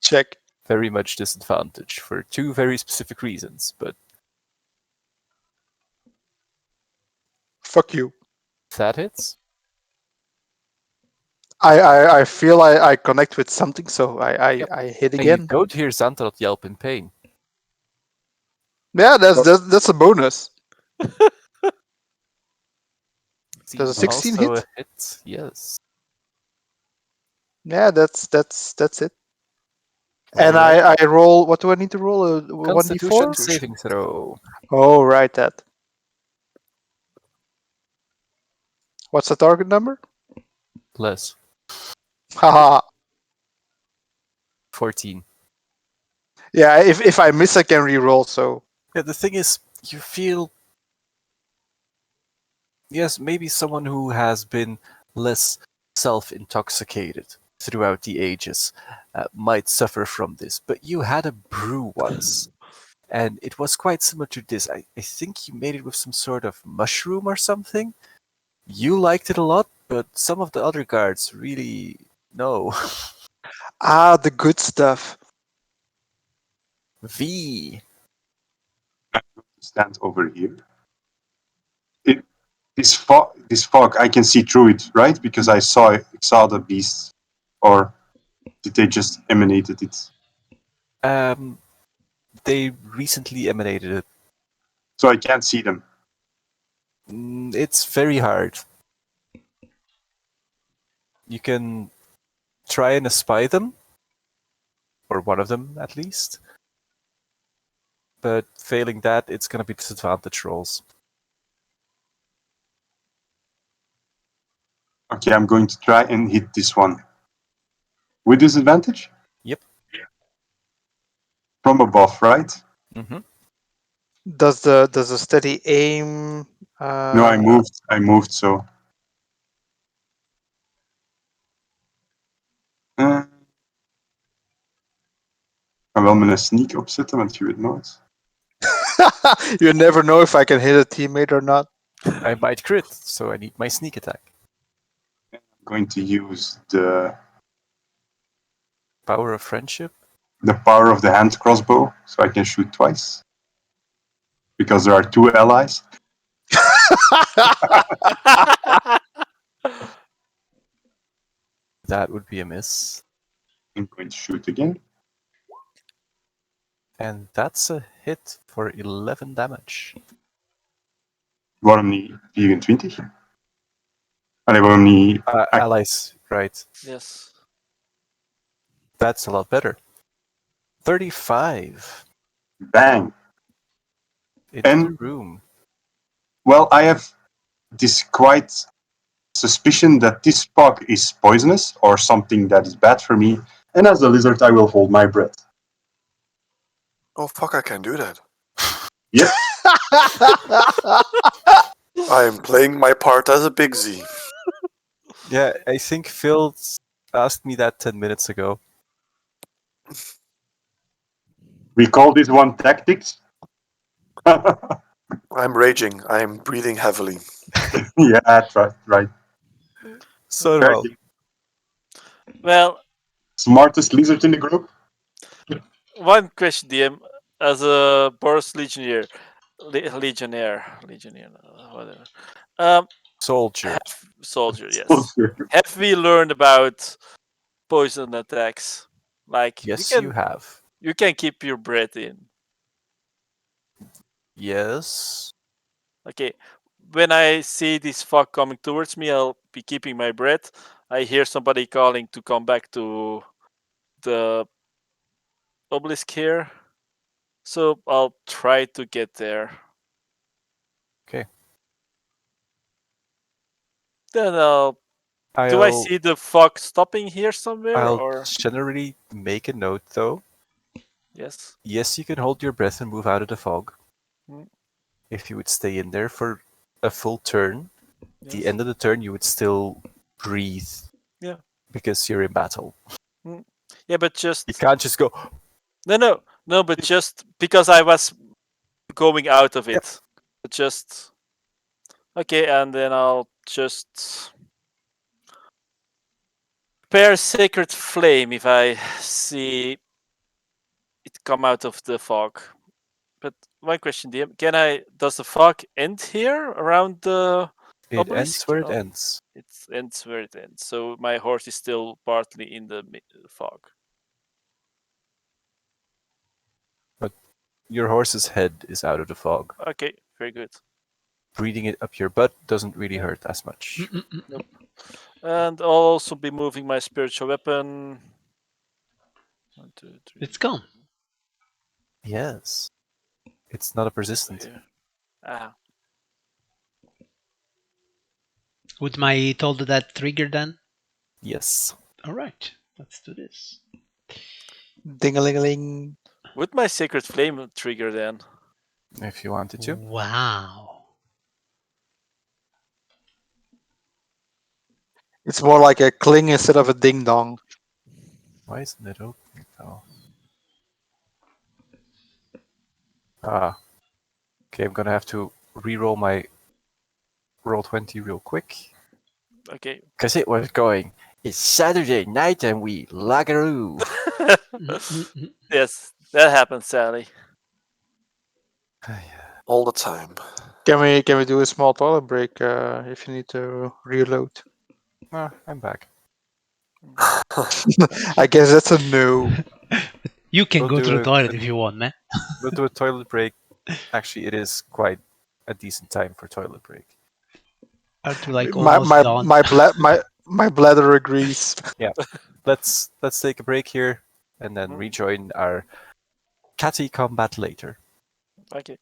Check. Very much disadvantage for two very specific reasons, but Fuck you. that hits. I feel I connect with something, so Yep. I hit And you again. don't hear Xantarot yelp in pain. Yeah, that's a bonus. Does a Seems 16 also a hit? hit, yes. Yeah, that's it. And Alright. I roll. What do I need to roll? A 1d4? Constitution saving throw. Oh, right, that. What's the target number? Less. Haha. 14. Yeah, if I miss, I can re-roll. So Yeah, the thing is, you feel. Yes, maybe someone who has been less self intoxicated throughout the ages might suffer from this, but you had a brew once, and it was quite similar to this. I think you made it with some sort of mushroom or something. You liked it a lot, but some of the other guards really. No. the good stuff. V. stand over here. This fog, I can see through it, right? Because I saw the beasts, or did they just emanated it? Um, they recently emanated it. So I can't see them. It's very hard. You can try and espy them, or one of them at least. But failing that, it's going to be disadvantage rolls. Okay, I'm going to try and hit this one. With disadvantage? Yep. From above, right? Mm-hmm. Does the steady aim? No, I moved, so. Wel met een sneak opzetten, want je weet nooit. You never know if I can hit a teammate or not. I might crit, so I need my sneak attack. I'm going to use the Power of friendship. power of the hand crossbow, so I can shoot twice. Because there are two allies. That would be a miss. I'm going to shoot again. And that's a hit for 11 damage. Waarom niet 24? Allee, waarom niet... Allies, right. Yes. That's a lot better. 35 Bang! into And- the room. Well, I have this quite suspicion that this fog is poisonous or something that is bad for me. And as a lizard, I will hold my breath. Oh fuck! I can do that. Yep. I am playing my part as a big Z. Yeah, I think Phil's asked me that 10 minutes ago. We call this one tactics. I'm raging. I'm breathing heavily. Yeah, that's right. So, Very well, Well, smartest lizard in the group. one question, DM, as a Boris Legionnaire, Legionnaire, whatever. soldier. Soldier, yes. Have we learned about poison attacks? Like Yes, you have. you can keep your breath in. Yes. Okay. When I see this fog coming towards me, I'll be keeping my breath. I hear somebody calling to come back to the obelisk here. So I'll try to get there. Okay. Then do I I'll see the fog stopping here somewhere I'll or generally make a note though. yes? Yes, you can hold your breath and move out of the fog. Mm. If you would stay in there for a full turn, the Yes. end of the turn you would still breathe. Yeah. Because you're in battle. Yeah, but You just can't just go. no, but just because I was going out of it. Just okay, and then I'll just prepare sacred flame if I see it come out of the fog. But one question, DM, does the fog end here around the It ends obelisk? where it Or ends. it ends where it ends. So my horse is still partly in the fog. But your horse's head is out of the fog. Okay, very good. Breathing it up your butt doesn't really Yeah. hurt as much. Nope. And I'll also be moving my spiritual weapon. 1, 2, 3. It's gone. Yes. It's not a Over persistent. here. Ah, Would my told that trigger then? Yes. All right, let's do this. Ding-a-ling-a-ling. would my sacred flame trigger then? If you wanted to. Wow. It's more like a cling instead of a ding dong. Why isn't it open? Oh. Ah. Okay, I'm gonna have to re-roll my roll 20 real quick. Okay. Because it was going, it's Saturday night and we lagaroo. Yes, that happens, Sally. All the time. Can we do a small toilet break if you need to reload? I'm back. I guess that's a no. You can We'll go to do the toilet if you want, man. We'll do a toilet break. Actually, it is quite a decent time for toilet break. Aren't we like My almost my done? my bladder agrees. Let's take a break here and then Mhm. rejoin our catty combat later. Okay.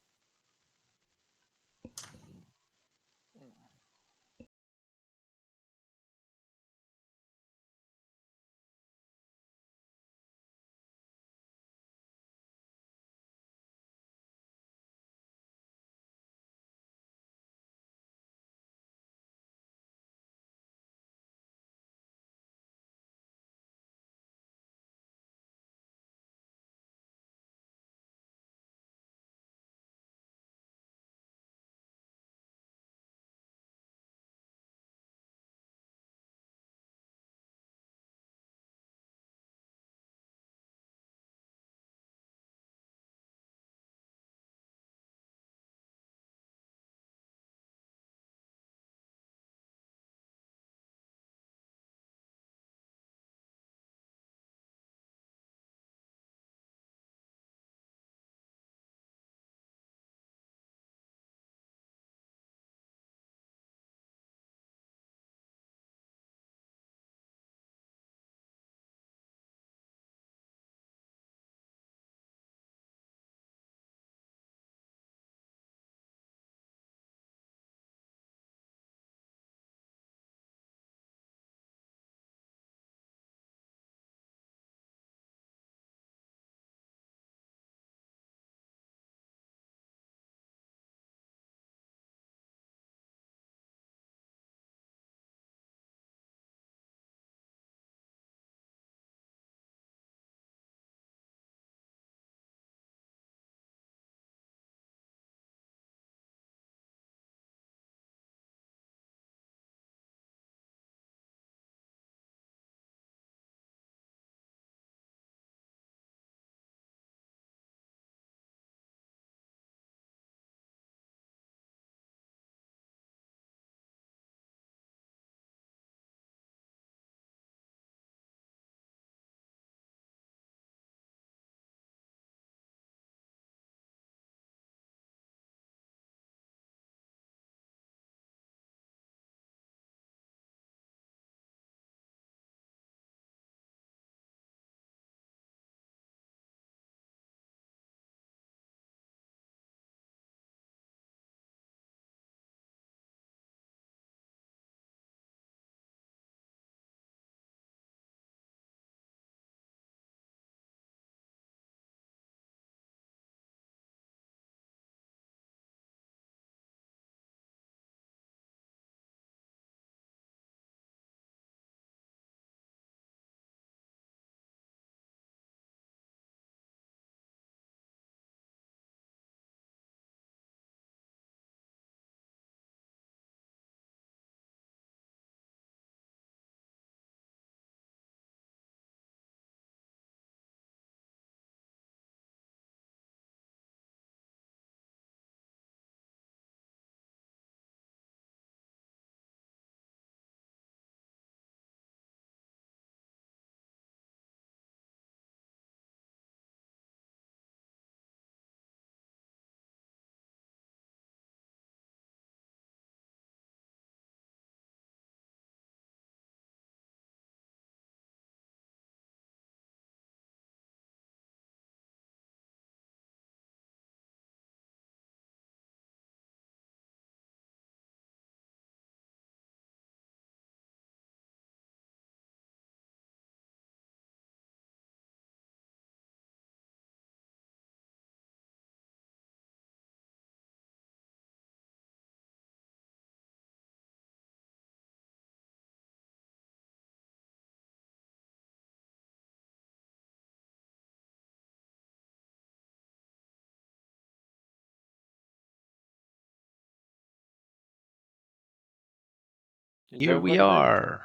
Here we are.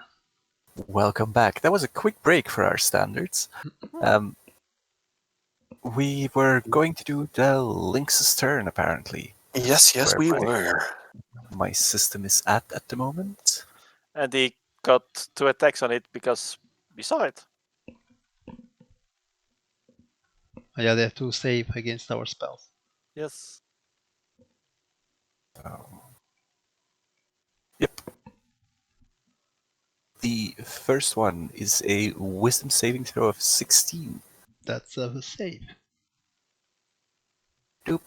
Welcome back. That was a quick break for our standards. We were going to do the Lynx's turn, apparently. Yes, Where we my- were. My system is at the moment. And he got 2 attacks on it because we saw it. Yeah, they have to save against our spells. Yes. Yep. The first one is a Wisdom saving throw of 16. That's a save. Doop.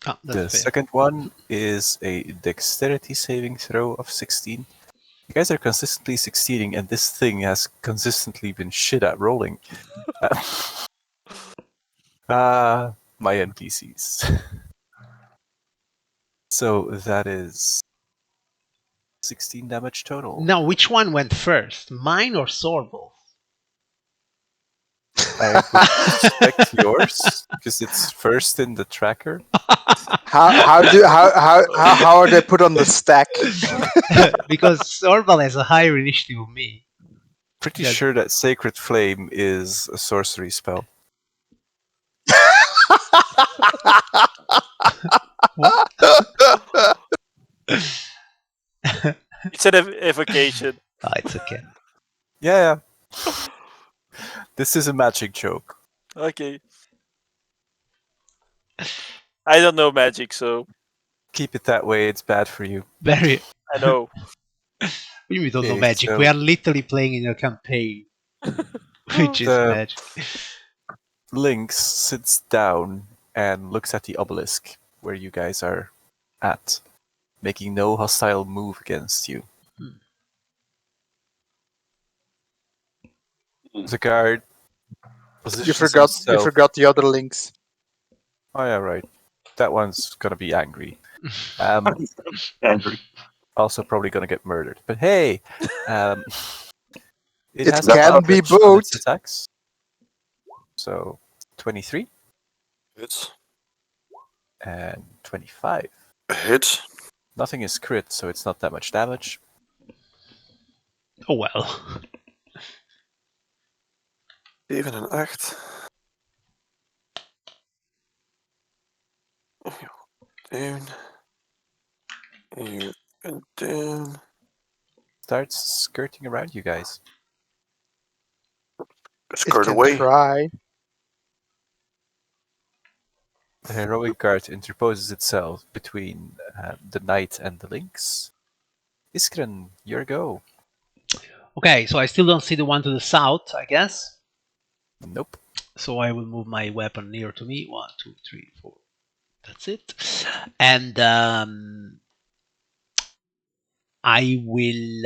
Ah, The that's fair. second one is a Dexterity saving throw of 16. You guys are consistently succeeding, and this thing has consistently been shit at rolling. My NPCs. So that is 16 damage total. Now, which one went first? Mine or Sorbo? I would suspect yours because it's first in the tracker. How are they put on the stack? Because Sorbo has a higher initiative than me. Pretty Yes. sure that Sacred Flame is a sorcery spell. What? It's an evocation. Ah, it's okay. Yeah. This is a magic joke. Okay. I don't know magic, so Keep it that way, it's bad for you. Very. I know. We don't know Okay, magic. so- We are literally playing in a campaign, which is The- magic. Lynx sits down and looks at the obelisk where you guys are at, making no hostile move against you. The guard positions You himself. forgot the other links. Oh yeah, right. That one's gonna be angry. Angry. Also probably gonna get murdered. But hey, it It has can be advantage on both. its attacks. So 23 Hits. and 25. Hit. Nothing is crit, so it's not that much damage. Oh well. 7 en 8. 10. Here and 10. Starts skirting around you guys. Skirt It can away. try. The heroic guard interposes itself between the knight and the lynx. Iskren, your go. Okay, so I still don't see the one to the south, I guess. Nope. So I will move my weapon near to me. 1, 2, 3, 4. That's it. And I will.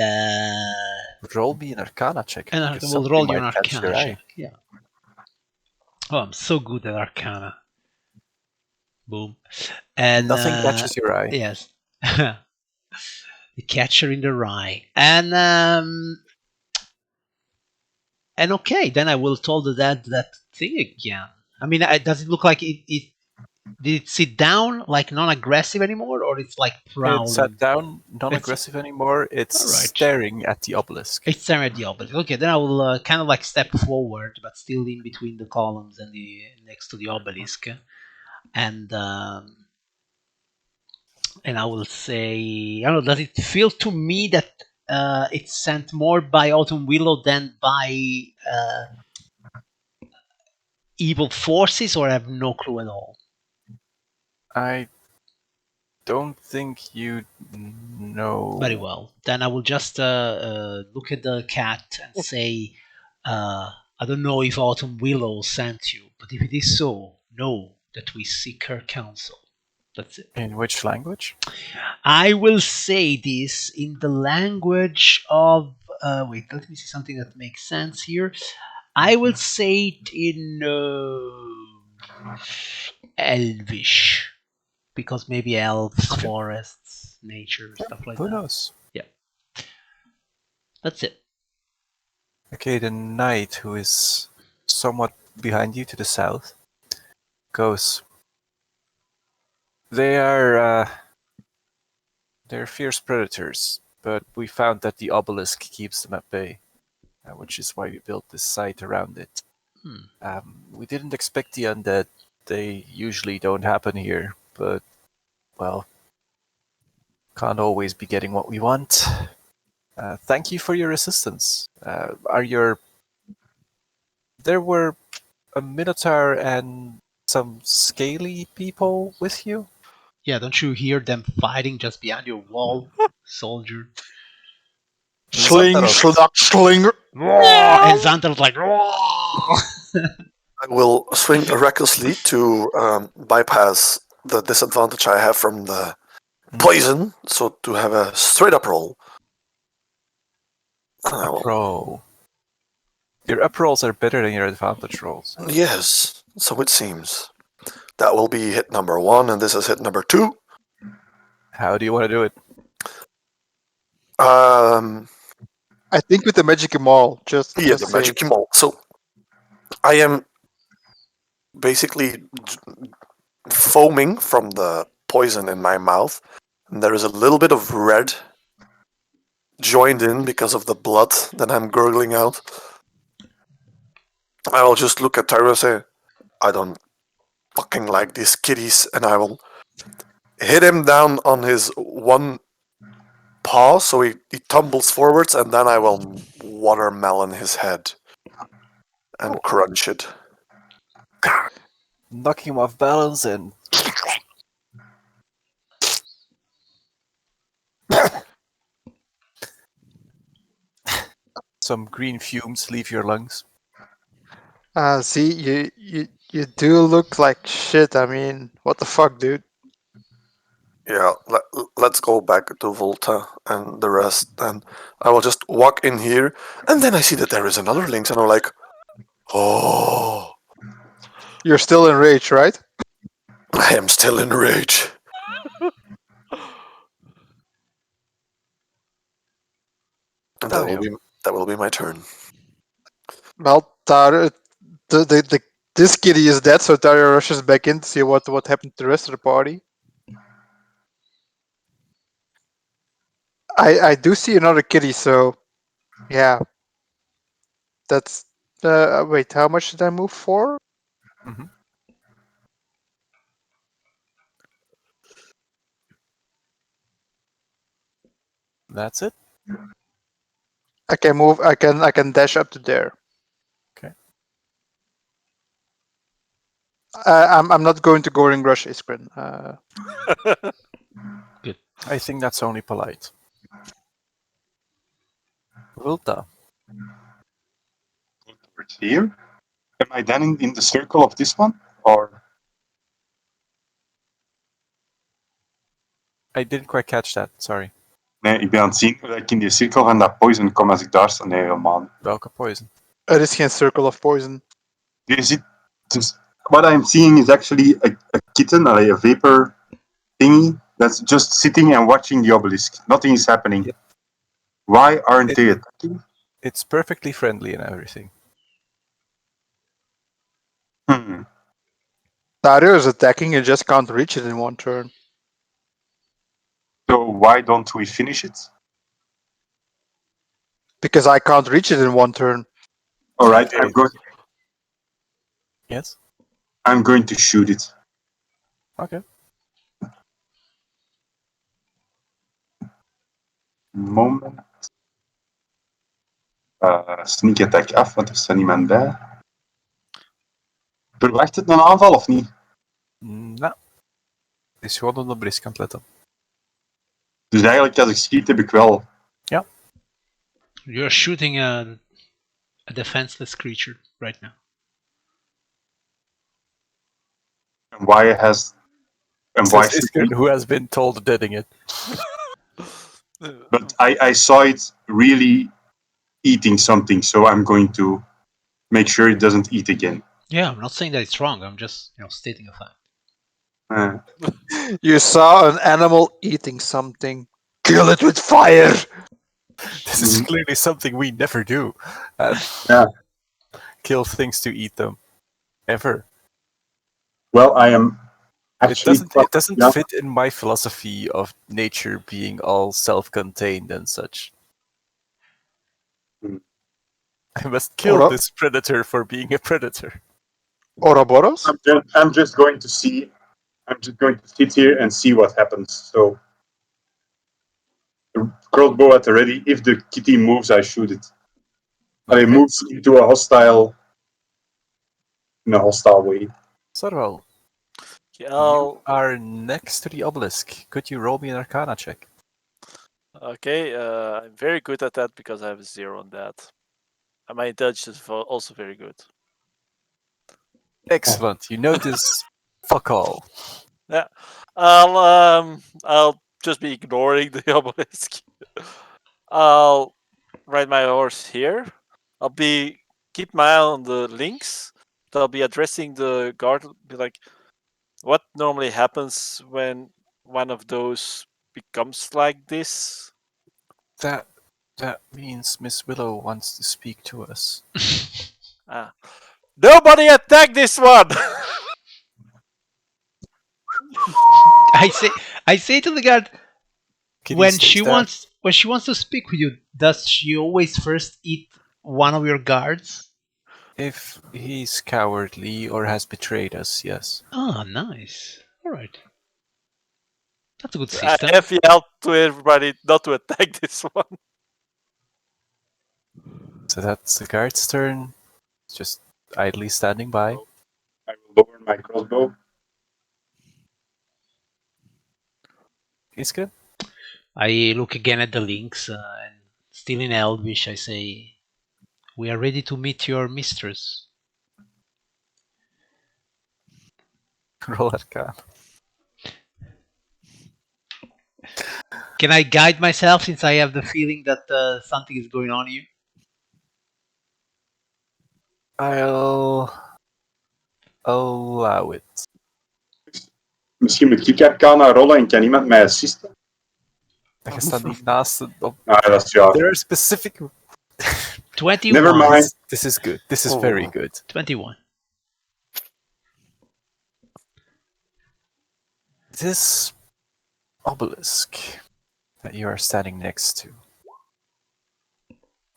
Roll me an Arcana check. And I because will something roll you an might catch your Arcana eye. check. Yeah. Oh, I'm so good at Arcana. Boom. And Nothing catches your eye. Yes. The Catcher in the Rye. And okay, then I will tell that thing again. I mean, does it look like it did it sit down like non-aggressive anymore, or it's like prowling? It sat down, non-aggressive anymore. It's Alright. staring at the obelisk. It's staring at the obelisk. Okay, then I will kind of like step forward, but still in between the columns and the next to the obelisk, and I will say, I don't know. Does it feel to me that it's sent more by Autumn Willow than by evil forces, or I have no clue at all? I don't think you know. Very well. Then I will just look at the cat and say, I don't know if Autumn Willow sent you, but if it is so, know that we seek her counsel. That's it. In which language? I will say this in the language of. Wait, let me see something that makes sense here. I will say it in Elvish, because maybe elves, Okay. forests, nature, stuff like Who that. knows? That's it. Okay, the knight, who is somewhat behind you to the south, goes. They're fierce predators. but we found that the obelisk keeps them at bay, which is why we built this site around it. We didn't expect the undead. They usually don't happen here, but, well, can't always be getting what we want. Thank you for your assistance. There were a minotaur and some scaly people with you? Yeah, don't you hear them fighting just behind your wall, soldier? Sling, Xandaros. slug, slinger. And Xander's like, I will swing recklessly to bypass the disadvantage I have from the poison, so to have a straight up roll. And I will, Pro. Your up rolls are better than your advantage rolls. yes, so it seems. That will be hit number 1, and this is hit number 2. How do you want to do it? I think with the magic mall, just The say. magic ball. So I am basically foaming from the poison in my mouth. And there is a little bit of red joined in because of the blood that I'm gurgling out. I will just look at Tyro and say, I don't fucking like these kitties, and I will hit him down on his one paw so he tumbles forwards, and then I will watermelon his head and crunch it. Knocking him off balance and some green fumes leave your lungs. See, you do look like shit. I mean, what the fuck, dude? Yeah, let's go back to Volta and the rest. And I will just walk in here, and then I see that there is another lynx, and I'm like, oh, You're still in rage, right? I am still in rage. And that will be my turn. Well, this kitty is dead, so Dario rushes back in to see what happened to the rest of the party. I do see another kitty, so yeah. That's wait, how much did I move for? Mhm. That's it? I can move. I can dash up to there. Okay. I'm not going to Goring Rush, Iskrin. good. I think that's only polite. Wilta. Towards here. Am I then in the circle of this one? Or I didn't quite catch that, sorry. nee, ik ben aan het zien dat ik in die cirkel van dat poison kom als ik daar sta. Nee, helemaal niet. Welke poison? It is geen circle of poison. There is it. Just, what I'm seeing is actually a kitten, a vapor thingy that's just sitting and watching the obelisk. Nothing is happening. Yep. Why aren't they attacking? It's perfectly friendly and everything. Dario is attacking and just can't reach it in one turn. So why don't we finish it? Because I can't reach it in one turn. All right, Yes? I'm going to shoot it. Okay. Moment. Sneak attack af, want er staat niemand bij. Verwacht het een aanval of niet? Nou. Het is gewoon op de brisk aan het letten. Dus eigenlijk als ik schiet heb ik wel... You're shooting a defenseless creature right now. And why has... And why Says should Iskrin, who has been told deading it. But I saw it really eating something, so I'm going to make sure it doesn't eat again. Yeah, I'm not saying that it's wrong. I'm just, stating a fact. You saw an animal eating something. Kill it with fire. This is clearly something we never do. Yeah. Kill things to eat them. Ever. Well, I actually It doesn't yeah. fit in my philosophy of nature being all self-contained and such. Hmm. I must kill Ora- this predator for being a predator. Ouroboros? I'm just going to see. I'm just going to sit here and see what happens. So, the crossbow at the ready. If the kitty moves, I shoot it. And it Okay. moves into a hostile, in a hostile way. Sorwell, Okay, you are next to the obelisk. Could you roll me an Arcana check? okay, I'm very good at that because I have a 0 on that. And my intelligence is also very good. Excellent. You notice fuck all. Yeah, I'll just be ignoring the obelisk. I'll ride my horse here. I'll keep my eye on the links. But I'll be addressing the guard. Be like, what normally happens when one of those becomes like this? That means Miss Willow wants to speak to us. Ah, nobody attack this one! I say to the guard, Kitty when stays she down. wants to speak with you, does she always first eat one of your guards? If he's cowardly or has betrayed us, yes. Ah, nice. All right, that's a good I system. have yelled to everybody not to attack this one. So that's the guard's turn. Just idly standing by. I will lower my crossbow. Iska? I look again at the links, and still in Elvish, I say, "We are ready to meet your mistress." Roll Arcana. Can I guide myself since I have the feeling that something is going on here? I'll allow it. Misschien moet ik Arcana rollen en kan iemand mij assisten? Ik sta niet naast het. Ah, dat is juist. There are specific. 21. Never mind. This is good. This is very good. 21. This obelisk that you are standing next to.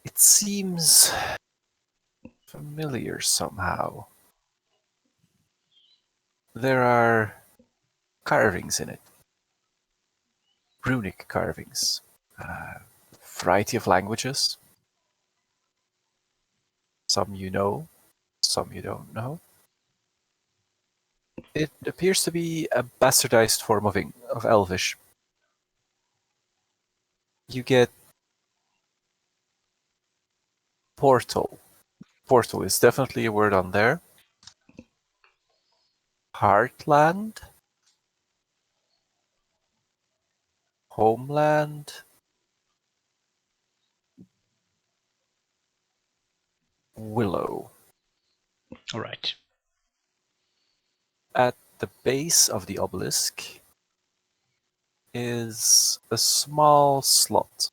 It seems familiar somehow. There are carvings in it. Runic carvings. Variety of languages. Some you know, some you don't know. It appears to be a bastardized form of Elvish. You get portal. Portal is definitely a word on there. Heartland. Homeland. Willow. All right. At the base of the obelisk is a small slot.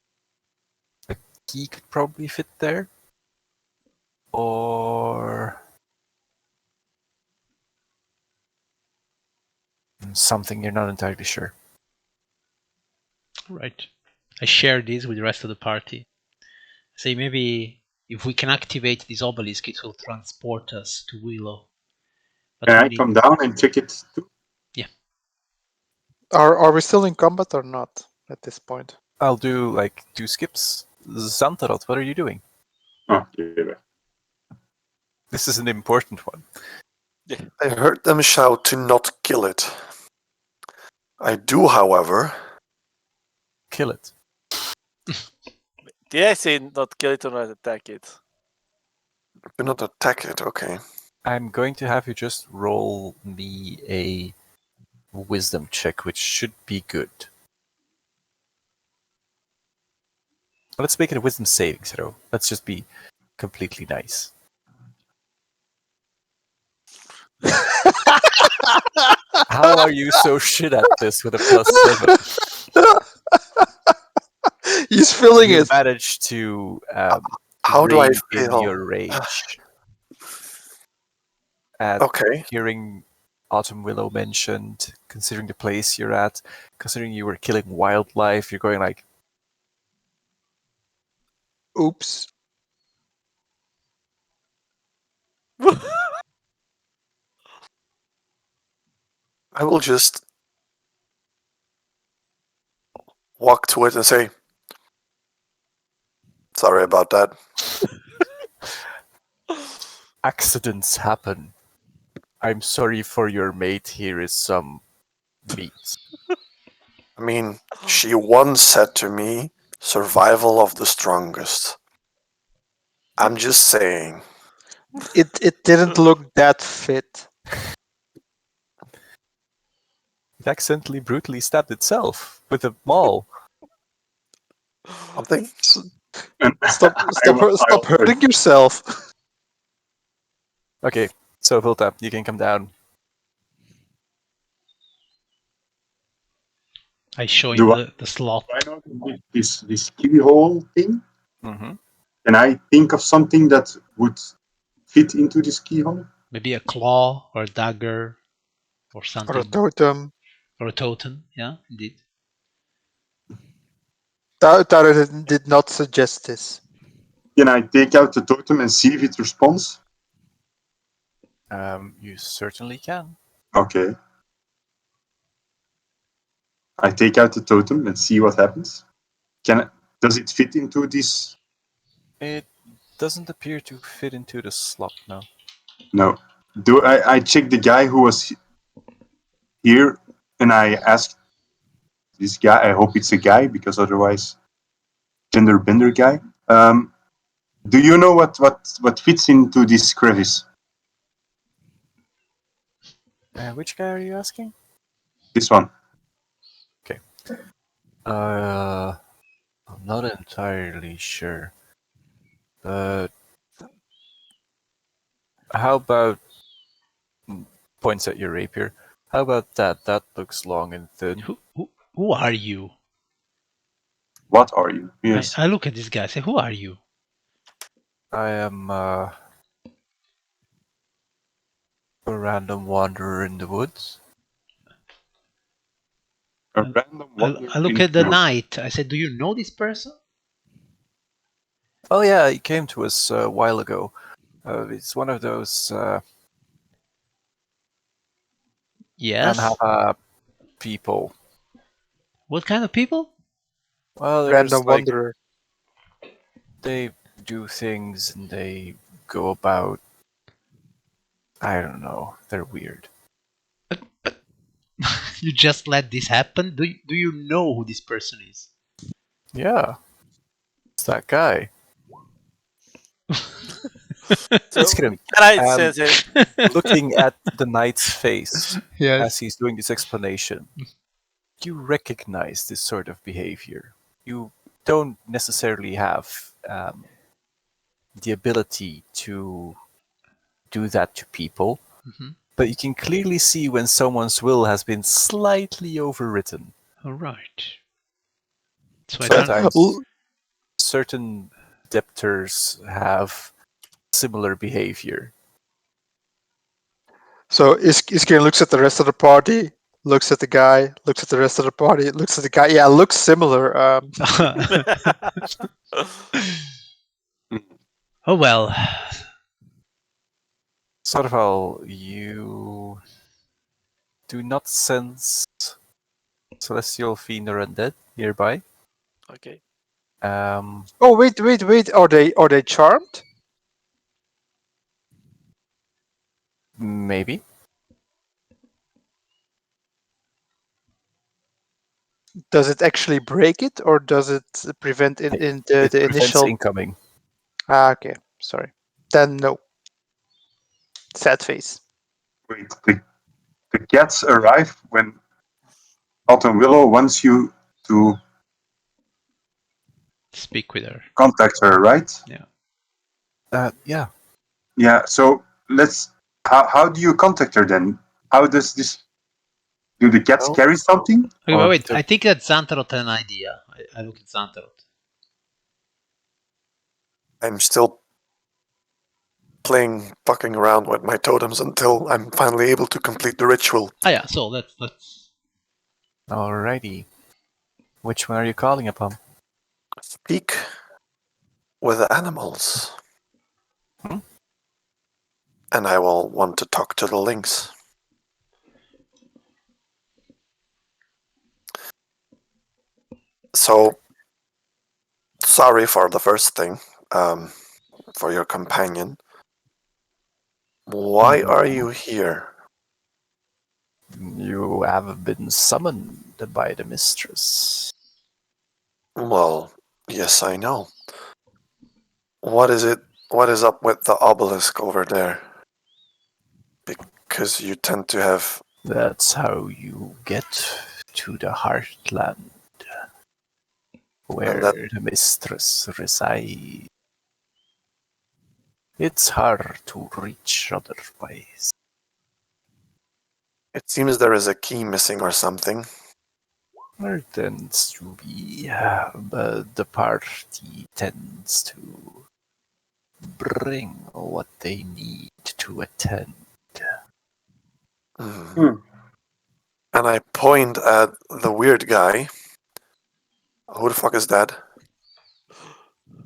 A key could probably fit there. Or something you're not entirely sure. All right. I share this with the rest of the party. Say maybe if we can activate this obelisk, it will transport us to Willow. But Can we I need... come down and check it too? Are we still in combat or not at this point? I'll do like 2 skips. Xantarot, what are you doing? Oh, yeah. This is an important one. I heard them shout to not kill it. I do, however. Kill it. Did I say not kill it or not attack it? Do not attack it, okay. I'm going to have you just roll me a wisdom check, which should be good. Let's make it a wisdom saving throw. Let's just be completely nice. How are you so shit at this with a +7? He's feeling You it. managed to How do I rein in feel? your rage at Okay. hearing Autumn Willow mentioned, considering the place you're at, considering you were killing wildlife, you're going like, Oops. I will just walk to it and say, "Sorry about that." accidents happen. I'm sorry for your mate. Here is some meat. I mean, she once said to me, "Survival of the strongest." I'm just saying. It didn't look that fit. It accidentally brutally stabbed itself with a maul. Something? And Stop I stop hurting yourself. Okay, so Vilta, you can come down. I show him Do I- the slot. I know this keyhole thing. Mm-hmm. Can I think of something that would fit into this keyhole? Maybe a claw or a dagger or Or a something. totem. Or a totem, yeah, indeed. Tara did not suggest this. Can I take out the totem and see if it responds? You certainly can. Okay. I take out the totem and see what happens. Does it fit into this? It doesn't appear to fit into the slot now. No. Do I check the guy who was here and I ask this guy, I hope it's a guy because otherwise gender bender guy. Do you know what fits into this crevice? Which guy are you asking? This one. I'm not entirely sure. But how about points at your rapier? How about that? That looks long and thin. Who are you? What are you? Yes. I look at this guy. I say, who are you? I am a random wanderer in the woods. A random wanderer I look in at the woods. knight. I said, do you know this person? Oh yeah, he came to us a while ago. It's one of those Yes. Anhava people. What kind of people? Well, there's Random like wanderer. they do things and they go about. I don't know. They're weird. You just let this happen? Do you know who this person is? Yeah, it's that guy. So, It's gonna can I um, sense it? looking at the knight's face Yes. as he's doing this explanation. You recognize this sort of behavior. You don't necessarily have the ability to do that to people, but you can clearly see when someone's will has been slightly overwritten. All right. So Sometimes certain debtors have similar behavior. So Iskir looks at the rest of the party, looks at the guy, looks at the rest of the party, looks at the guy. Yeah, looks similar. Oh well. Sarval, you do not sense celestial fiend or undead nearby. Okay. Oh wait! Are they charmed? Maybe. Does it actually break it, or does it prevent in the It prevents initial? incoming. Ah, okay. Sorry. Then no. Sad face. Wait, the cats arrive when Autumn Willow wants you to Speak with her. contact her, right? Yeah. Yeah. Yeah. So how do you contact her then? How does this? Do the cats Well, carry something? Okay, or wait. the- I think that Xantarot had an idea. I look at Xantarot. I'm still fucking around with my totems until I'm finally able to complete the ritual. Ah, yeah. So let's. Alrighty. Which one are you calling upon? Speak with the animals. Hmm? And I will want to talk to the lynx. So, sorry for the first thing, for your companion. Why are you here? You have been summoned by the mistress. Well, yes, I know. What is it? What is up with the obelisk over there? Because you tend to have. That's how you get to the heartland, where the mistress resides. It's hard to reach otherwise. It seems there is a key missing or something. There tends to be, but the party tends to bring what they need to attend. And I point at the weird guy. Who the fuck is that?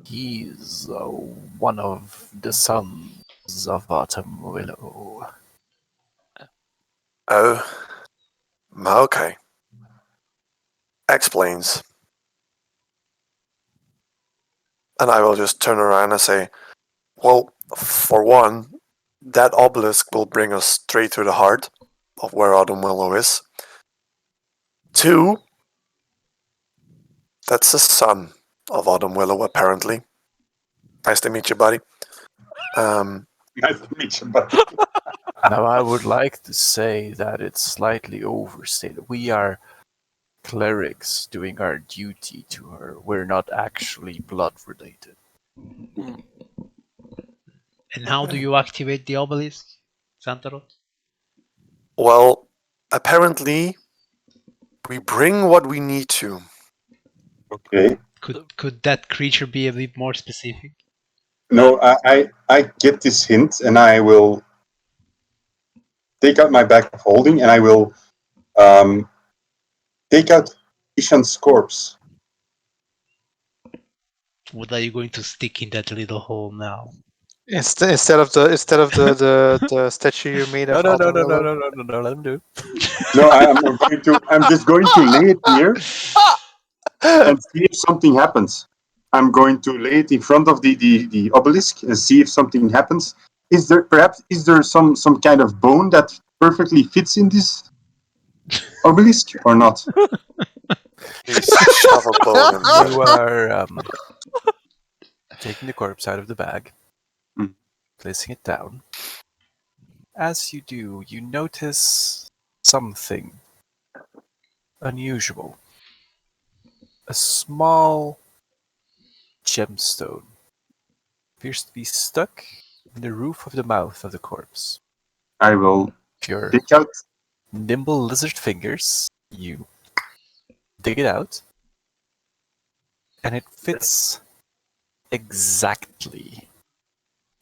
He's one of the sons of Autumn Willow. Oh, okay. Explains. And I will just turn around and say, well, for one, that obelisk will bring us straight to the heart of where Autumn Willow is. Two, that's the son of Autumn Willow, apparently. Nice to meet you, buddy. Nice to meet you, buddy. Now, I would like to say that it's slightly overstated. We are clerics doing our duty to her. We're not actually blood related. And how do you activate the obelisk, Santarot? Well, apparently, we bring what we need to. Okay. Could that creature be a bit more specific? No, I get this hint, and I will take out my bag of holding, and I will take out Ishan's corpse. What are you going to stick in that little hole now? Instead of the statue you made of No, Autumn Willow. let him do it. No, I'm just going to lay it here and see if something happens. I'm going to lay it in front of the obelisk and see if something happens. Is there some kind of bone that perfectly fits in this obelisk or not? Please shove a bone in there. You are taking the corpse out of the bag, placing it down. As you do, you notice something unusual. A small gemstone appears to be stuck in the roof of the mouth of the corpse. I will With your take out. nimble lizard fingers, you dig it out, and it fits exactly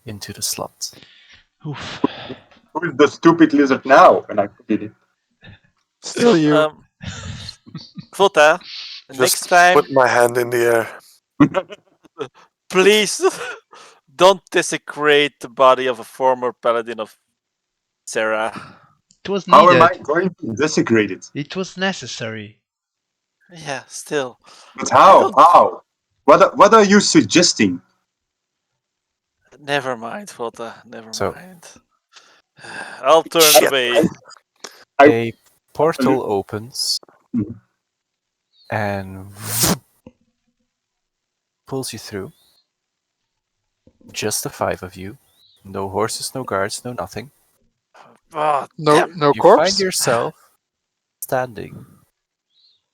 into the slot. Oof. Who is the stupid lizard now? And I put it in. Still you. Vota, Just next time, put my hand in the air. please don't desecrate the body of a former paladin of Sarah. It was How am I needed. going to desecrate it? It was necessary. Yeah, still. But how? How? What are you suggesting? Never mind, Vota. Never So- mind. I'll turn Shit. away. A portal opens Mhm. and pulls you through. Just the five of you. No horses, no guards, no nothing. Oh, No damn. no You corpse. find yourself standing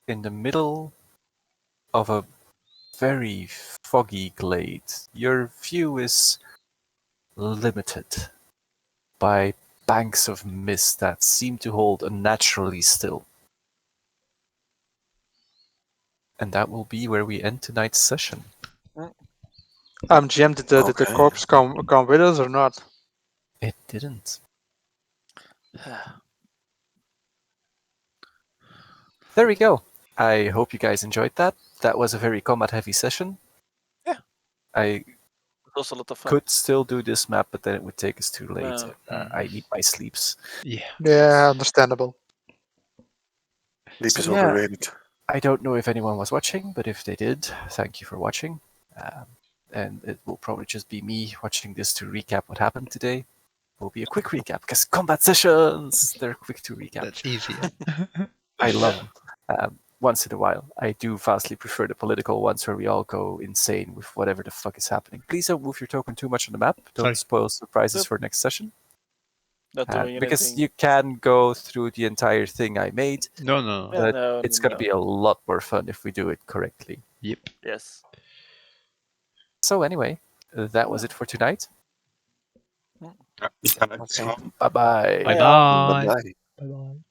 in the middle of a very foggy glade. Your view is limited by banks of mist that seem to hold unnaturally still. And that will be where we end tonight's session. GM, did the Okay. corpse come with us or not? It didn't. There we go. I hope you guys enjoyed that. That was a very combat-heavy session. Yeah. I It was a lot of fun. could still do this map, but then it would take us too late. No. I need my sleeps. Yeah. Yeah, understandable. Leap So is yeah. overrated. I don't know if anyone was watching, but if they did, thank you for watching. And it will probably just be me watching this to recap what happened today. It will be a quick recap because combat sessions, they're quick to recap. That's easier. I love them. Once in a while. I do vastly prefer the political ones where we all go insane with whatever the fuck is happening. Please don't move your token too much on the map. Don't Sorry. spoil surprises Yep. for next session. Not doing Because anything. you can go through the entire thing I made, No. Yeah, but it's going to be a lot more fun if we do it correctly. Yep. Yes. So anyway, that was it for tonight. Ich kann Okay. Bye-bye. Bye Ja. bye. Bye-bye. Bye bye.